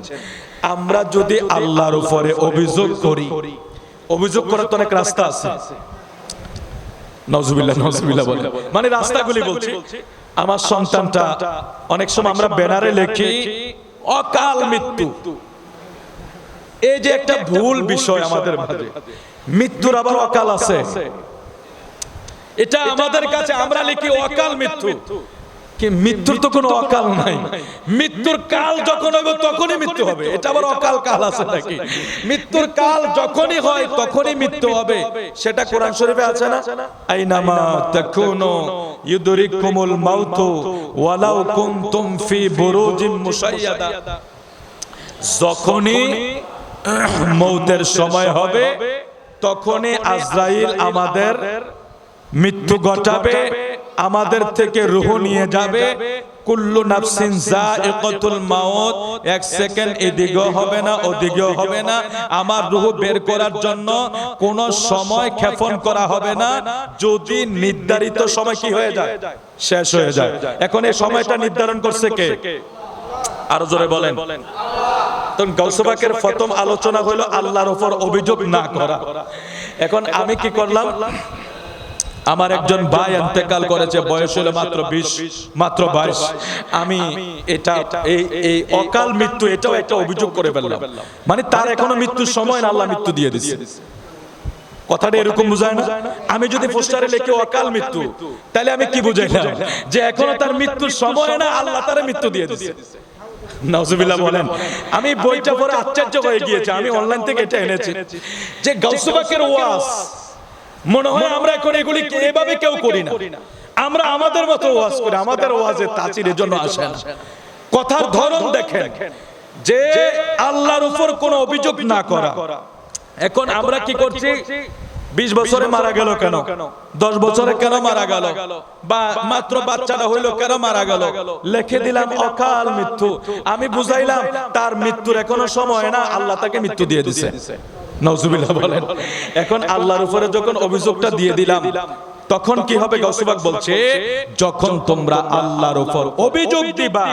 আমরা যদি আল্লাহর উপরে অভিযোগ করি, অভিযোগ করার তো অনেক রাস্তা আছে, নাউজুবিল্লাহ নাউজুবিল্লাহ বলে, মানে রাস্তাগুলি বলছি। আমার সন্তানটা, অনেক সময় আমরা ব্যানারে লিখি অকাল মৃত্যু, এই যে একটা ভুল বিষয় আমাদের মাঝে, মৃত্যুর আবার অকাল আছে, এটা আমাদের কাছে আমরা লিখি অকাল মৃত্যু, কি মৃত্যুর তো কোনো অকাল নাই, মৃত্যুর কাল যখন হবে তখনই মৃত্যু হবে, এটা আবার অকাল কাল আছে নাকি? মৃত্যুর কাল যখনই হয় তখনই মৃত্যু হবে, সেটা কোরআন শরীফে আছে না? আইনামা তাকুনু ইউদরিকুমুল মাউতু ওয়ালাউ কুনতুম ফি বুরুজিম মুশাইয়াদা, যখনই মৌতের সময় হবে তখনই আজরাইল আমাদের মৃত্যু ঘটাবে, আমাদের থেকে রূহ নিয়ে যাবে। কুল্লু নাফসিন যায়িকাতুল মাউত, এক সেকেন্ড এদিকেও হবে না ওদিকেও হবে না, আমার রূহ বের করার জন্য কোন সময় ক্ষেপণ করা হবে না, যদি নির্ধারিত সময় কি হয়ে যায়, শেষ হয়ে যায়। এখন এই সময়টা নির্ধারণ করছে কে? আরো জোরে বলেন। তখন গাউসে পাকের প্রথম আলোচনা হলো আল্লাহর উপর অভিযোগ না করা। এখন আমি কি করলাম, আমার একজন ভাই ইন্তেকাল করেছে, বয়স হলো মাত্র 20, মাত্র 22, আমি এটা এই অকাল মৃত্যু এটাও একটা অভিযোগ করে ফেললাম, মানে তার এখনো মৃত্যুর সময় না, আল্লাহ মৃত্যু দিয়ে দিয়েছে। কথাটা এরকম বুঝায় না? আমি যদি পোস্টারে লিখি অকাল মৃত্যু, তাহলে আমি কি বুঝাইলাম, যে এখনো তার মৃত্যুর সময় না, আল্লাহ তার মৃত্যু দিয়ে দিয়েছে। নাউজুবিল্লাহ বলেন। আমি বইটা পড়ে আশ্চর্য হয়ে গিয়েছি, আমি অনলাইন থেকে এটা এনেছি, যে গাউসে পাকের ওয়াজ মনে হয় আমরা এখন এগুলি এভাবে কেউ করি না, আমরা আমাদের মতো ওয়াজ করি, আমাদের ওয়াজে তাচিরের জন্য আসে না। কথার ধরন দেখেন, যে আল্লাহর উপর কোনো অভিযোগ না করা। এখন আমরা কি করছি, 20 বছরে মারা গেল কেন, 10 বছরে কেন মারা গেল, বা মাত্র বাচ্চাটা হইলো কেন মারা গেল, লিখে দিলাম অকাল মৃত্যু। আমি বুঝাইলাম তার মৃত্যুর এখনো সময় না, আল্লাহ তাকে মৃত্যু দিয়ে দিয়েছে। নাউজুবিল্লাহ বলেন। এখন আল্লাহর উপরে যখন অভিযোগটা দিয়ে দিলাম, তখন কি হবে? গাউসে পাক বলছে, যখন তোমরা আল্লাহর উপর অভিযোগ দিবা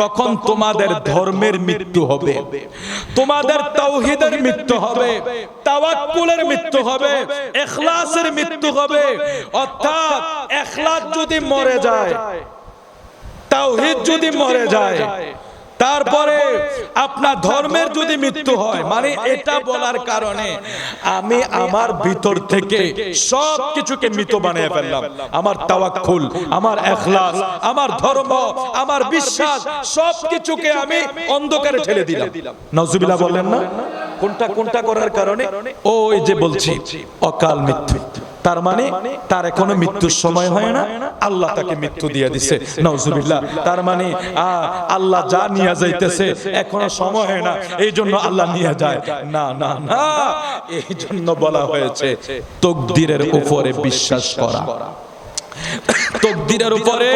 তখন তোমাদের ধর্মের মৃত্যু হবে, তোমাদের তাওহীদের মৃত্যু হবে, তাওয়াক্কুলের মৃত্যু হবে, ইখলাসের মৃত্যু হবে। অর্থাৎ ইখলাস যদি মরে যায়, তাওহীদ যদি মরে যায়, তারপরে আপনার ধর্মের যদি মৃত্যু হয়, মানে এটা বলার কারণে আমি আমার ভিতর থেকে সব কিছুকে মৃত বানিয়ে ফেললাম। আমার তাওয়াক্কুল, আমার ইখলাস, আমার ধর্ম, আমার বিশ্বাস, সব কিছুকে আমি অন্ধকারে ঠেলে দিলাম। নাউজুবিল্লাহ বলেন না? কোনটা করার কারণে? ওই যে বলছি অকাল মৃত্যু, তার মানে তার এখনো মৃত্যুর সময় হয় না, আল্লাহ তাকে মৃত্যু দিয়ে দিছে। নাউজুবিল্লাহ। তার মানে আল্লাহ যা নিয়ে যাইতেছে এখনো সময় হয় না, এই জন্য আল্লাহ নিয়ে যায় না, না না, এই জন্য বলা হয়েছে তাকদীরের উপরে বিশ্বাস করা। তাকদীরের উপরে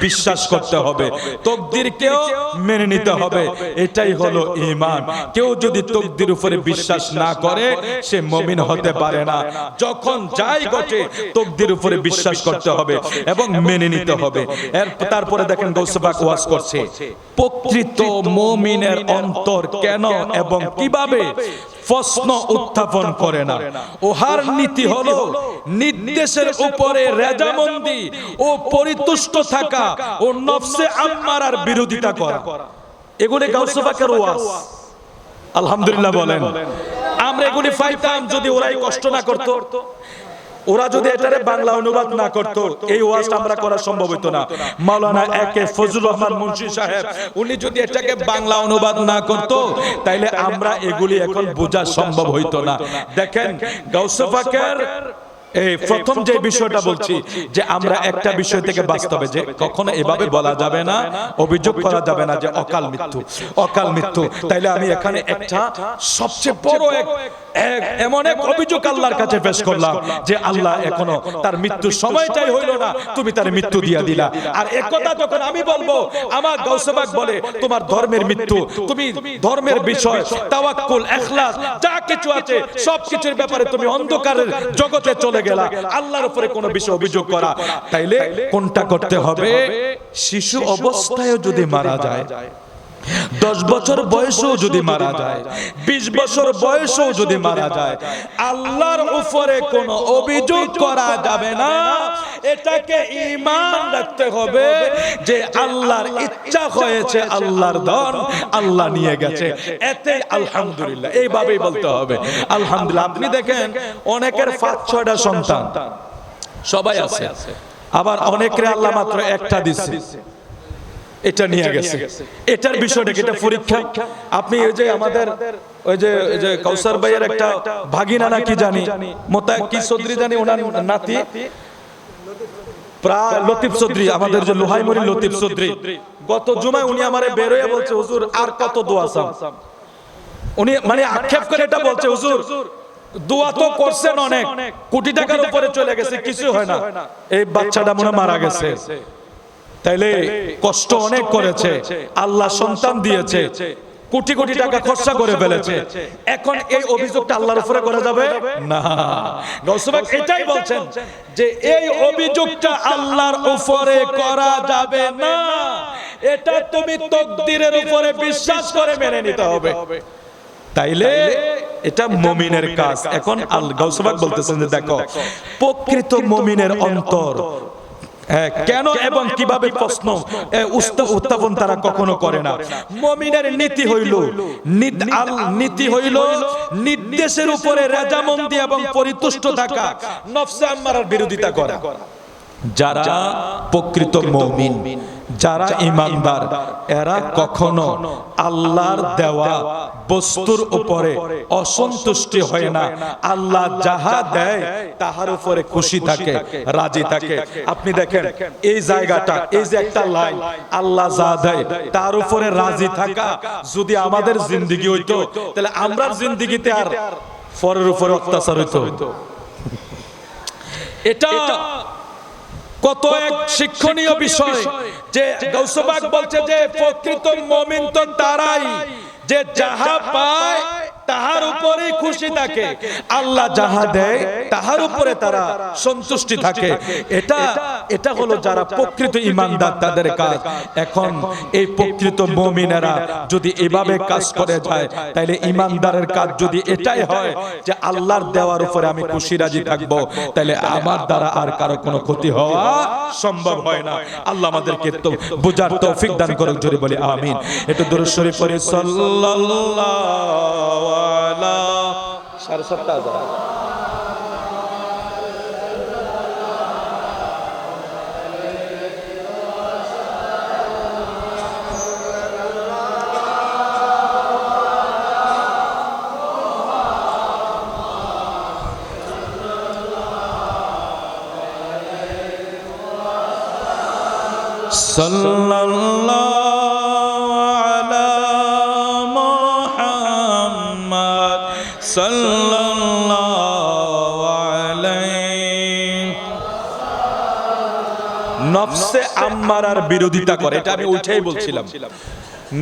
বিশ্বাস করতে হবে, তাকদীরকেও মেনে নিতে হবে, এটাই হলো ঈমান। কেউ যদি তাকদীর উপরে বিশ্বাস না করে সে মুমিন হতে পারে না। যখন যাই ঘটে তাকদীর উপরে বিশ্বাস করতে হবে এবং মেনে নিতে হবে। তারপরে দেখেন গাউসে পাক ওয়াজ করছে, প্রকৃত মুমিনের অন্তর কেন এবং কিভাবে প্রশ্ন উত্থাপন করে না। ওহার নীতি হলো নির্দেশের উপরে রেজামন্দি ও পরিতুষ্ট থাকা ও নফসে আম্মারার বিরোধিতা করা। এগুলি গাউসে পাকের ওয়াজ। আলহামদুলিল্লাহ বলেন। আমরা এগুলি পাইতাম যদি ওরাই কষ্ট না করত, ওরা যদি এটারে বাংলা অনুবাদ না করত, এই ওয়াজটা আমরা করা সম্ভব হতো না। মাওলানা একে ফজলুর রহমান মুন্সি সাহেব উনি যদি এটাকে বাংলা অনুবাদ না করত, তাইলে আমরা এগুলি এখন বোঝা সম্ভব হইতো না। দেখেন গাউসে পাকের এই প্রথম যে বিষয়টা বলছি যে আমরা একটা বিষয় থেকে বাস্তবে যে কখনো এভাবে বলা যাবে না, অভিযোগ করা যাবে না যে অকাল মৃত্যু, অকাল মৃত্যু। তাইলে আমি এখানে একটা সবচেয়ে বড় এমন এক অভিযোগ আল্লাহর কাছে পেশ করলাম যে আল্লাহ এখনো তার মৃত্যুর সময়টাই হইল না, তুমি তার মৃত্যু দিয়ে দিলা। আর একথা যখন আমি বলবো, আমার গাউসে পাক বলে তোমার ধর্মের মৃত্যু, তুমি ধর্মের বিষয় তাওয়াক্কুল ইখলাস যা কিছু আছে সবকিছুর ব্যাপারে তুমি অন্ধকারের জগতে চলে গেলা, আল্লাহর উপরে কোনো বিষয় অভিযোগ করা। তাইলে কোনটা করতে হবে? শিশু অবস্থায়ও যদি মারা যায়, 10 বছর বয়সেও যদি মারা যায়, 20 বছর বয়সেও যদি মারা যায়, আল্লাহর উপরে কোনো অভিযোগ করা যাবে না। এটাকে ঈমান রাখতে হবে যে আল্লাহর ইচ্ছা হয়েছে, আল্লাহর ধন আল্লাহ নিয়ে গেছে, এতে আলহামদুলিল্লাহ, এইভাবেই বলতে হবে আলহামদুলিল্লাহ। আপনি দেখেন অনেকের 5-6টা সন্তান সবাই আছে, আবার অনেকের আল্লাহ মাত্র একটা দিচ্ছে, এটা নিয়ে গেছে। এটার বিষয়টা কি? এটা পরীক্ষা। আপনি ওই যে আমাদের ওই যে কাউসার ভাইয়ের একটা ভাগিনা না কি জানি, মোতা কি চৌধুরী জানি, ওনার নাতি প্রায় লতিফ চৌধুরী, আমাদের যে লোহাইমুড়ি লতিফ চৌধুরী, গত জুমায় উনি আমারে বের হয়ে বলছে, হুজুর আর কত দোয়া চান। উনি মানে আক্ষেপ করে এটা বলছে, হুজুর দোয়া তো করছেন অনেক, কোটি টাকার উপরে চলে গেছে, কিছু হয় না, এই বাচ্চাটা মনে মারা গেছে। তাইলে কষ্ট অনেক করেছে, আল্লাহ সন্তান দিয়েছে, কোটি কোটি টাকা খরচা করে ফেলেছে, এখন এই অভিযোগটা আল্লাহর উপরে করা যাবে না। গাউসে পাক এটাই বলছেন যে এই অভিযোগটা আল্লাহর উপরে করা যাবে না, এটা তুমি তাকদীরের উপরে বিশ্বাস করে মেনে নিতে হবে। তাইলে এটা মুমিনের কাজ। এখন গাউসে পাক বলতেছেন যে দেখো, প্রকৃত মুমিনের অন্তর কেন এবং কিভাবে প্রশ্ন উত্থাপন তারা কখনো করে না। মুমিনের নীতি হইল নির্দেশের উপরে রাজামন্দি এবং পরিতুষ্ট থাকা, নফসে আম্মারার বিরোধিতা করা। যারা প্রকৃত মুমিন, যারা ঈমানদার, এরা কখনো আল্লাহর দেওয়া বস্তুর উপরে অসন্তুষ্টি হয় না, আল্লাহ যাহা দেয় তাহার উপরে খুশি থাকে, রাজি থাকে। আপনি দেখেন এই জায়গাটা, এই যে একটা লাইন, আল্লাহ যা দেয় তার উপরে রাজি থাকা যদি আমাদের জিন্দেগি হইতো, তাহলে আমরা জিন্দেগিতে আর পরের উপরে অত্যাচার হইতো। এটা কত এক শিক্ষণীয় বিষয় যে গাউসে পাক বলছে যে প্রকৃত মুমিন তো তারাই যে যাহা পায় তাহার উপরে খুশি থাকে, আল্লাহ যাহা দেয় তাহার উপরে তারা সন্তুষ্টি থাকে। এটা হলো যারা প্রকৃত ঈমানদার, তাদের কাজ। এখন এই প্রকৃত মুমিনেরা যদি এভাবে কাজ করে যায়, তাহলে ঈমানদারের কাজ যদি এটাই হয় যে আল্লাহর দেওয়ার উপরে আমি খুশি রাজি থাকবো, তাহলে আমার দ্বারা আর কারো কোনো ক্ষতি হওয়া সম্ভব হয় না। আল্লাহ আমাদেরকে তো বুঝার তৌফিক দান করুক, জোরে বলি আমিন। একটু দুরূদ শরীফ পড়ি, সাল্লাল্লাহু আলা 7.5 সাল্লাল্লাহু আলা মুহাম্মদ সাল্লাল্লাহু আলাইহি। নফসে আম্মারার বিরোধিতা করে, এটা আমি ওইটাই বলছিলাম।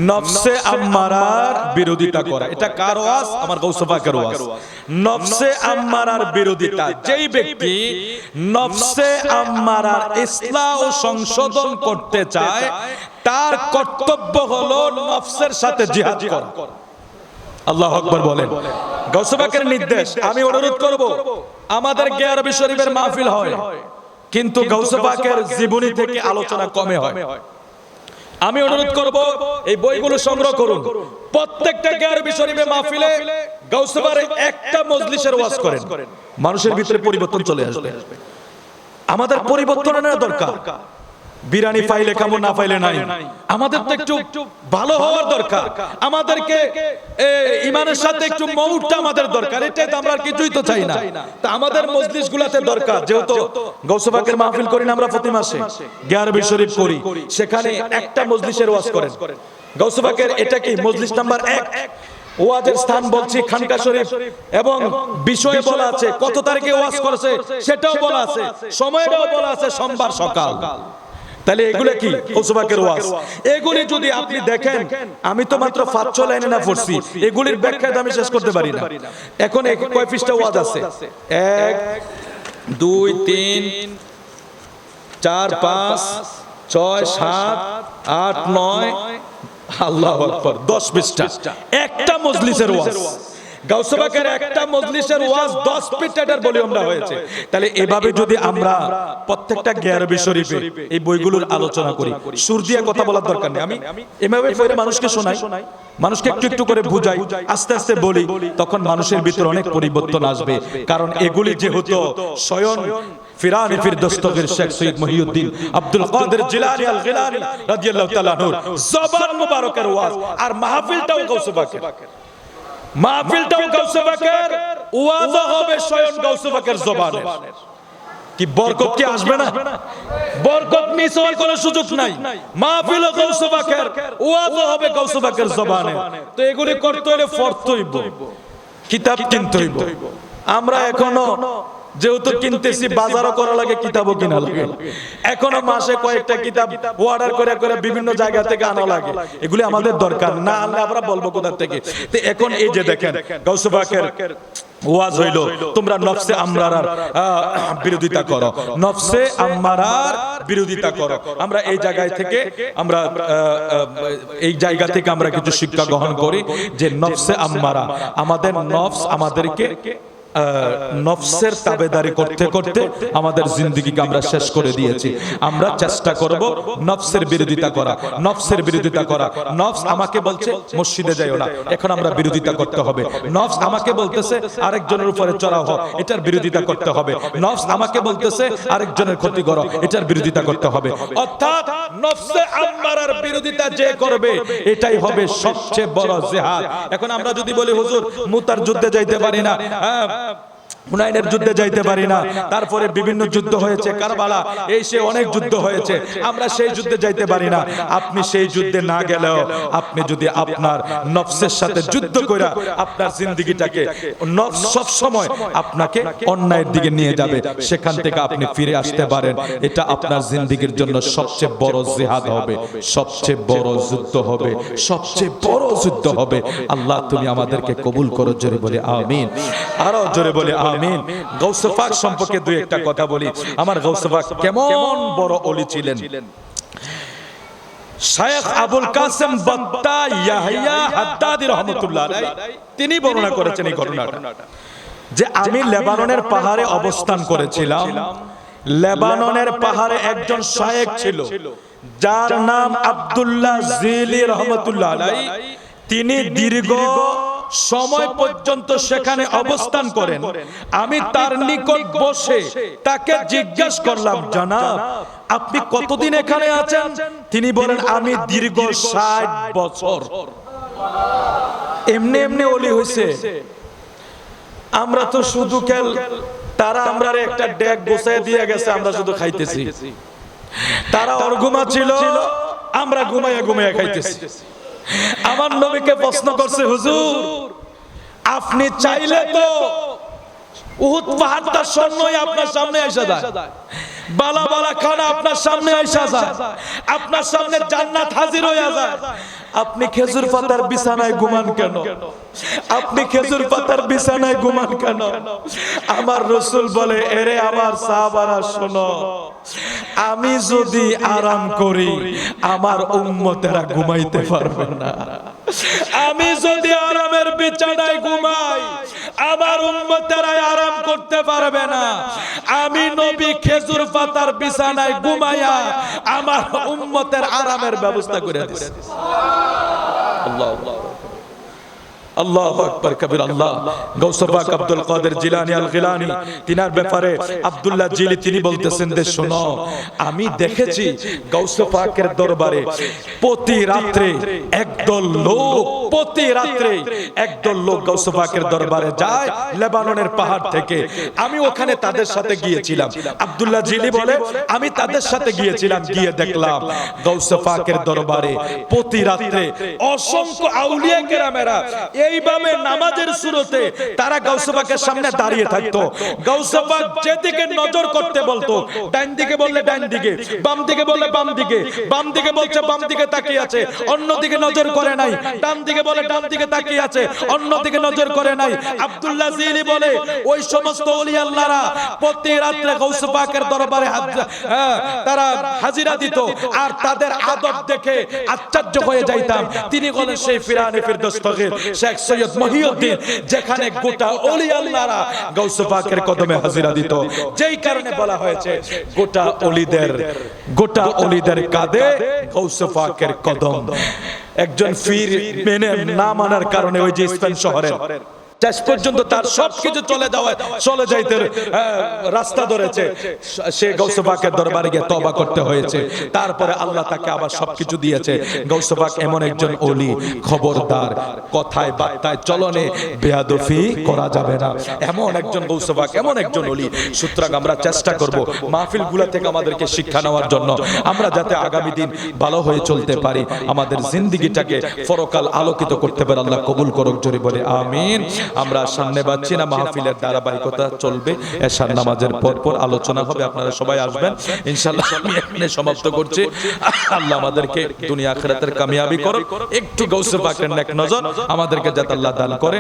নফসে আম্মারার বিরোধিতা করা, এটা কার ওয়াজ? আমার গাউসে পাকের ওয়াজ। নফসে আম্মারার বিরোধিতা, যেই ব্যক্তি নফসে আম্মারার ইসলাহ ও সংশোধন করতে চায়, তার কর্তব্য হলো নফসের সাথে জিহাদ করা। আল্লাহু আকবার বলেন। গাউসে পাকের নির্দেশ। আমি অনুরোধ করব, আমাদের গিয়ারবি শরীফের মাহফিল হয়, কিন্তু গাউসে পাকের জীবনী থেকে আলোচনা কমে হয়। আমি অনুরোধ করব এই বইগুলো সংগ্রহ করুন, প্রত্যেকটা গিয়ারবি শরীফে মাহফিলে গাউসে পাকের একটা মজলিসের ওয়াজ করেন, মানুষের ভিতরে পরিবর্তন চলে আসবে। আমাদের পরিবর্তন আনার দরকার। বিরিয়ানি পাইলে খাবো, না পাইলে নাই। আমাদের তো একটু ভালো হওয়ার দরকার, আমাদেরকে ইমানের সাথে একটু মৌটটা আমাদের দরকার। এটাই তো আমরা কিছুই তো চাই না। তা আমাদের মজলিস গুলাতে দরকার, যেহেতু গৌসে পাকের মাহফিল করি না আমরা প্রতি মাসে, গিয়ারবি শরীফ করি, সেখানে একটা মজলিসের ওয়াজ করেন গৌসে পাকের। এটা কি মজলিস নাম্বার 1। ওয়াজের স্থান বলছি খানকা শরীফ, এবং বিষয় বলা আছে, কত তারিখে ওয়াজ করেছে সেটাও বলা আছে, সময়টাও বলা আছে, সোমবার সকাল। তাহলে এগুলো কি গৌসে পাকের ওয়াজ। এগুলি যদি আপনি দেখেন, আমি তো মাত্র 5-6 লাইনে না পড়ছি, এগুলির ব্যাখ্যা আমি শেষ করতে পারি না। এখন কয় পৃষ্ঠা ওয়াজ আছে? 1 2 3 4 5 6 7 8 9, আল্লাহু আকবার, 10 পৃষ্ঠা একটা মজলিসের ওয়াজ। গৌসে পাকের একটা মজলিসের ওয়াজ 10 পৃষ্ঠার ভলিউমটা হয়েছে। তাহলে এভাবে যদি আমরা প্রত্যেকটা গিয়ারবি শরীফে এই বইগুলোর আলোচনা করি, সুর দিয়ে কথা বলার দরকার নেই, আমি এভাবে পড়ে মানুষকে শোনাই, মানুষকে একটু একটু করে বুঝাই, আস্তে আস্তে বলি, তখন মানুষের ভিতরে অনেক পরিবর্তন আসবে। কারণ এগুলি যেহেতু স্বয়ং ফিরানি ফিরদৌস্তগীর শেখ সৈয়দ মহিউদ্দিন আব্দুল কাদের জিলানী আল গিলানী রাদিয়াল্লাহু তাআলা আনহু জবান মুবারকের ওয়াজ, আর মাহফিলটাও গৌসে পাকের, মাহফিলটাও গৌসে পাকের, ওয়াজও হবে স্বয়ং গৌসে পাকের জবানে। কি বরকত কি আসবে না? বরকত মিস হওয়ার কোনো সুযোগ নাই। মাহফিলও গৌসে পাকের, ওয়াজও হবে গৌসে পাকের জবানে। তো এগুলি করতে হলে পড়তে হইব, কিতাব কিনতে হইব। আমরা এখনো যেহেতু কিনতেছি, বাজারও করা লাগে, কিতাবও কিনা লাগে, এখনো মাসে কয়েকটা কিতাব অর্ডার করে করে বিভিন্ন জায়গা থেকে আনা লাগে। এগুলি আমাদের দরকার না, আনলে আমরা বলবো কোথা থেকে। তো এখন এই যে দেখেন গৌসে পাকের ওয়াজ হইলো, তোমরা নফসে আমরারার বিরোধিতা করো, নফসে আম্মারার বিরোধিতা করো। আমরা এই জায়গায় থেকে এই জায়গা থেকে আমরা কিছু শিক্ষা গ্রহণ করি যে নফসে আম্মারা, আমাদের নফস আমাদেরকে নফসের তাবেদারি করতে করতে আমাদের জিন্দেগিকে আমরা শেষ করে দিয়েছি। আমরা চেষ্টা করব নফসের বিরোধিতা করা, নফসের বিরোধিতা করা। নফস আমাকে বলছে মসজিদে যাইও না, এখন আমরা বিরোধিতা করতে হবে। নফস আমাকে বলতেছে আরেকজনের উপরে চড়াও হও, এটার বিরোধিতা করতে হবে। নফস আমাকে বলতেছে আরেকজনের ক্ষতি করো, এটার বিরোধিতা করতে হবে। অর্থাৎ নফসে আম্মারার বিরোধিতা যে করবে, এটাই হবে সবচেয়ে বড় জিহাদ। এখন আমরা যদি বলি হুজুর মুতার যুদ্ধে যাইতে পারি না, হুনাইনের যুদ্ধে যাইতে পারি না, তারপরে বিভিন্ন যুদ্ধ হয়েছে, কারবালা, এই সে অনেক যুদ্ধ হয়েছে, আমরা সেই যুদ্ধে যাইতে পারি না। আপনি সেই যুদ্ধে না গেলেও আপনি যদি আপনার নফসের সাথে যুদ্ধ করে আপনার জিন্দেগিটাকে, নফস সব সময় আপনাকে অন্যায়ের দিকে নিয়ে যাবে, সেখান থেকে আপনি ফিরে আসতে পারেন, এটা আপনার জিন্দেগির জন্য সবচেয়ে বড় জিহাদ হবে, সবচেয়ে বড় যুদ্ধ হবে, সবচেয়ে বড় যুদ্ধ হবে। আল্লাহ তুমি আমাদেরকে কবুল করো, জোরে বলে আমিন, আরো জোরে বলে আমিন। গৌসে পাক সম্পর্কে দুই একটা কথা বলি। আমার গৌসে পাক কেমন বড় ওলি ছিলেন। শায়খ আবুল কাসেম বাত্তা ইয়াহইয়া হাদ্দাদি রাহমাতুল্লাহ আলাইহি তিনি বর্ণনা করেছেন এই ঘটনাটা, যে আমি লেবাননের পাহাড়ে অবস্থান করেছিলাম। লেবাননের পাহাড়ে একজন শায়খ ছিল যার নাম আব্দুল্লাহ জিলি রাহমাতুল্লাহ আলাইহি। তিনি দীর্ঘ সময় পর্যন্ত সেখানে অবস্থান করেন। আমি তার নিকট বসে তাকে জিজ্ঞাসা করলাম, জনাব আপনি কতদিন এখানে আছেন? তিনি বলেন আমি দীর্ঘ 60 বছর। এমনি এমনি ওলি হইছে, আমরা তো শুধু তারা আমরা একটা ডেক গোছায় দিয়ে গেছে, আমরা শুধু খাইতেছি। তারা ওর ঘুমা ছিল, আমরা ঘুমাইয়া ঘুমাইয়া খাইতেছি। আমার নবীকে প্রশ্ন করছে, হুজুর আপনি চাইলে তো উহুদ পাহাড়টা স্বর্ণই আপনার সামনে এসে যায়, বালা বালা খানা আপনার সামনে এসে যায়, আপনার সামনে জান্নাত হাজির হয়ে যায়। আপনি খেজুর পাতার বিছানায় ঘুমান কেন? আপনি খেজুর পাতার বিছানায় ঘুমান কেন? আমার রাসূল বলে, এরে আমার সাহাবারা শোনো, আমি যদি আরাম করি আমার উম্মতেরা ঘুমাইতে পারবে না। আমি যদি আরামের বিছানায় ঘুমাই আমার উম্মতেরা আরাম করতে পারবে না। আমি নবী খেজুর পাতার বিছানায় ঘুমাইয়া আমার উম্মতের আরামের ব্যবস্থা করে দিয়েছি। আল্লাহ আল্লাহু আকবার কবির। আল্লাহ গাউস পাক আব্দুল কাদের জিলানী আল গিলানী তিনার ব্যাপারে আব্দুল্লাহ জিলি তিনি বলতেছেন যে শোনো, আমি দেখেছি গাউস পাকের দরবারে প্রতি রাত্রে একদল লোক গাউস পাকের দরবারে যায় লেবাননের পাহাড় থেকে। আমি ওখানে তাদের সাথে গিয়েছিলাম। আব্দুল্লাহ জিলি বলে আমি তাদের সাথে গিয়েছিলাম, গিয়ে দেখলাম গাউস পাকের দরবারে প্রতি রাত্রে অসংখ্য আউলিয়া কেরামেরা এইভাবে নামাজের শুরুতে তারা গাউস পাকের সামনে দাঁড়িয়ে থাকতো। গাউস পাক যেদিকে নজর করতে বলতো, ডান দিকে বললে ডান দিকে, বাম দিকে বললে বাম দিকে, বাম দিকে বলছে বাম দিকে তাকিয়ে আছে, অন্যদিকে নজর করে নাই, ডান দিকে বলে ডান দিকে তাকিয়ে আছে, অন্যদিকে নজর করে নাই। আব্দুল্লাহ জিলি বলে ওই সমস্ত ওলি আল্লাহরা প্রতি রাত্রে গাউস পাকের দরবারে তারা হাজিরা দিত, আর তাদের আদব দেখে আশ্চর্য হয়ে যাইতাম। তিনি বলেন সেই ফিরানে ফিরদৌস ফকির শেখ সৈয়দ মহিউদ্দিন, যেখানে গোটা ওলি আল্লাহরা গাউস পাকের কদমে হাজিরা দিত। যেই কারণে বলা হয়েছে গোটা ওলিদের কাঁধে গাউস পাকের কদম। একজন পীর মেনে না মানার কারণে ওই যে স্পেন শহরের শেষ পর্যন্ত তার সবকিছু চলে যাইতে রাস্তা ধরেছে, সে গাউস পাকের দরবারে গিয়ে তওবা করতে হয়েছে। তারপরে আল্লাহ তাকে আবার সবকিছু দিয়েছে। গাউস পাক এমন একজন ওলি, খবরদার কথায় বার্তায় চলনে বেয়াদফি করা যাবে না, এমন একজন গাউস পাক, এমন একজন ওলি। সুতরাং আমরা চেষ্টা করব মাহফিলগুলো থেকে আমাদেরকে শিক্ষা নেওয়ার জন্য, আমরা যাতে আগামী দিন ভালো হয়ে চলতে পারি, আমাদের জিন্দেগিটাকে পরকাল আলোকিত করতে পারে। আল্লাহ কবুল করুক, জোরে বলে আমিন। আমরা সামনে পাচ্ছি না, মাহফিলের ধারাবাহিকতা চলবে, এশার নামাজের পর আলোচনা হবে, আপনারা সবাই আসবেন ইনশাআল্লাহ। আমি এখানে সমাপ্ত করছি। আল্লাহ আমাদেরকে দুনিয়া আখিরাতের কামিয়াবি করুন। একটু গাউস পাকের নেক নজর আমাদেরকে যাতে আল্লাহ দান করে।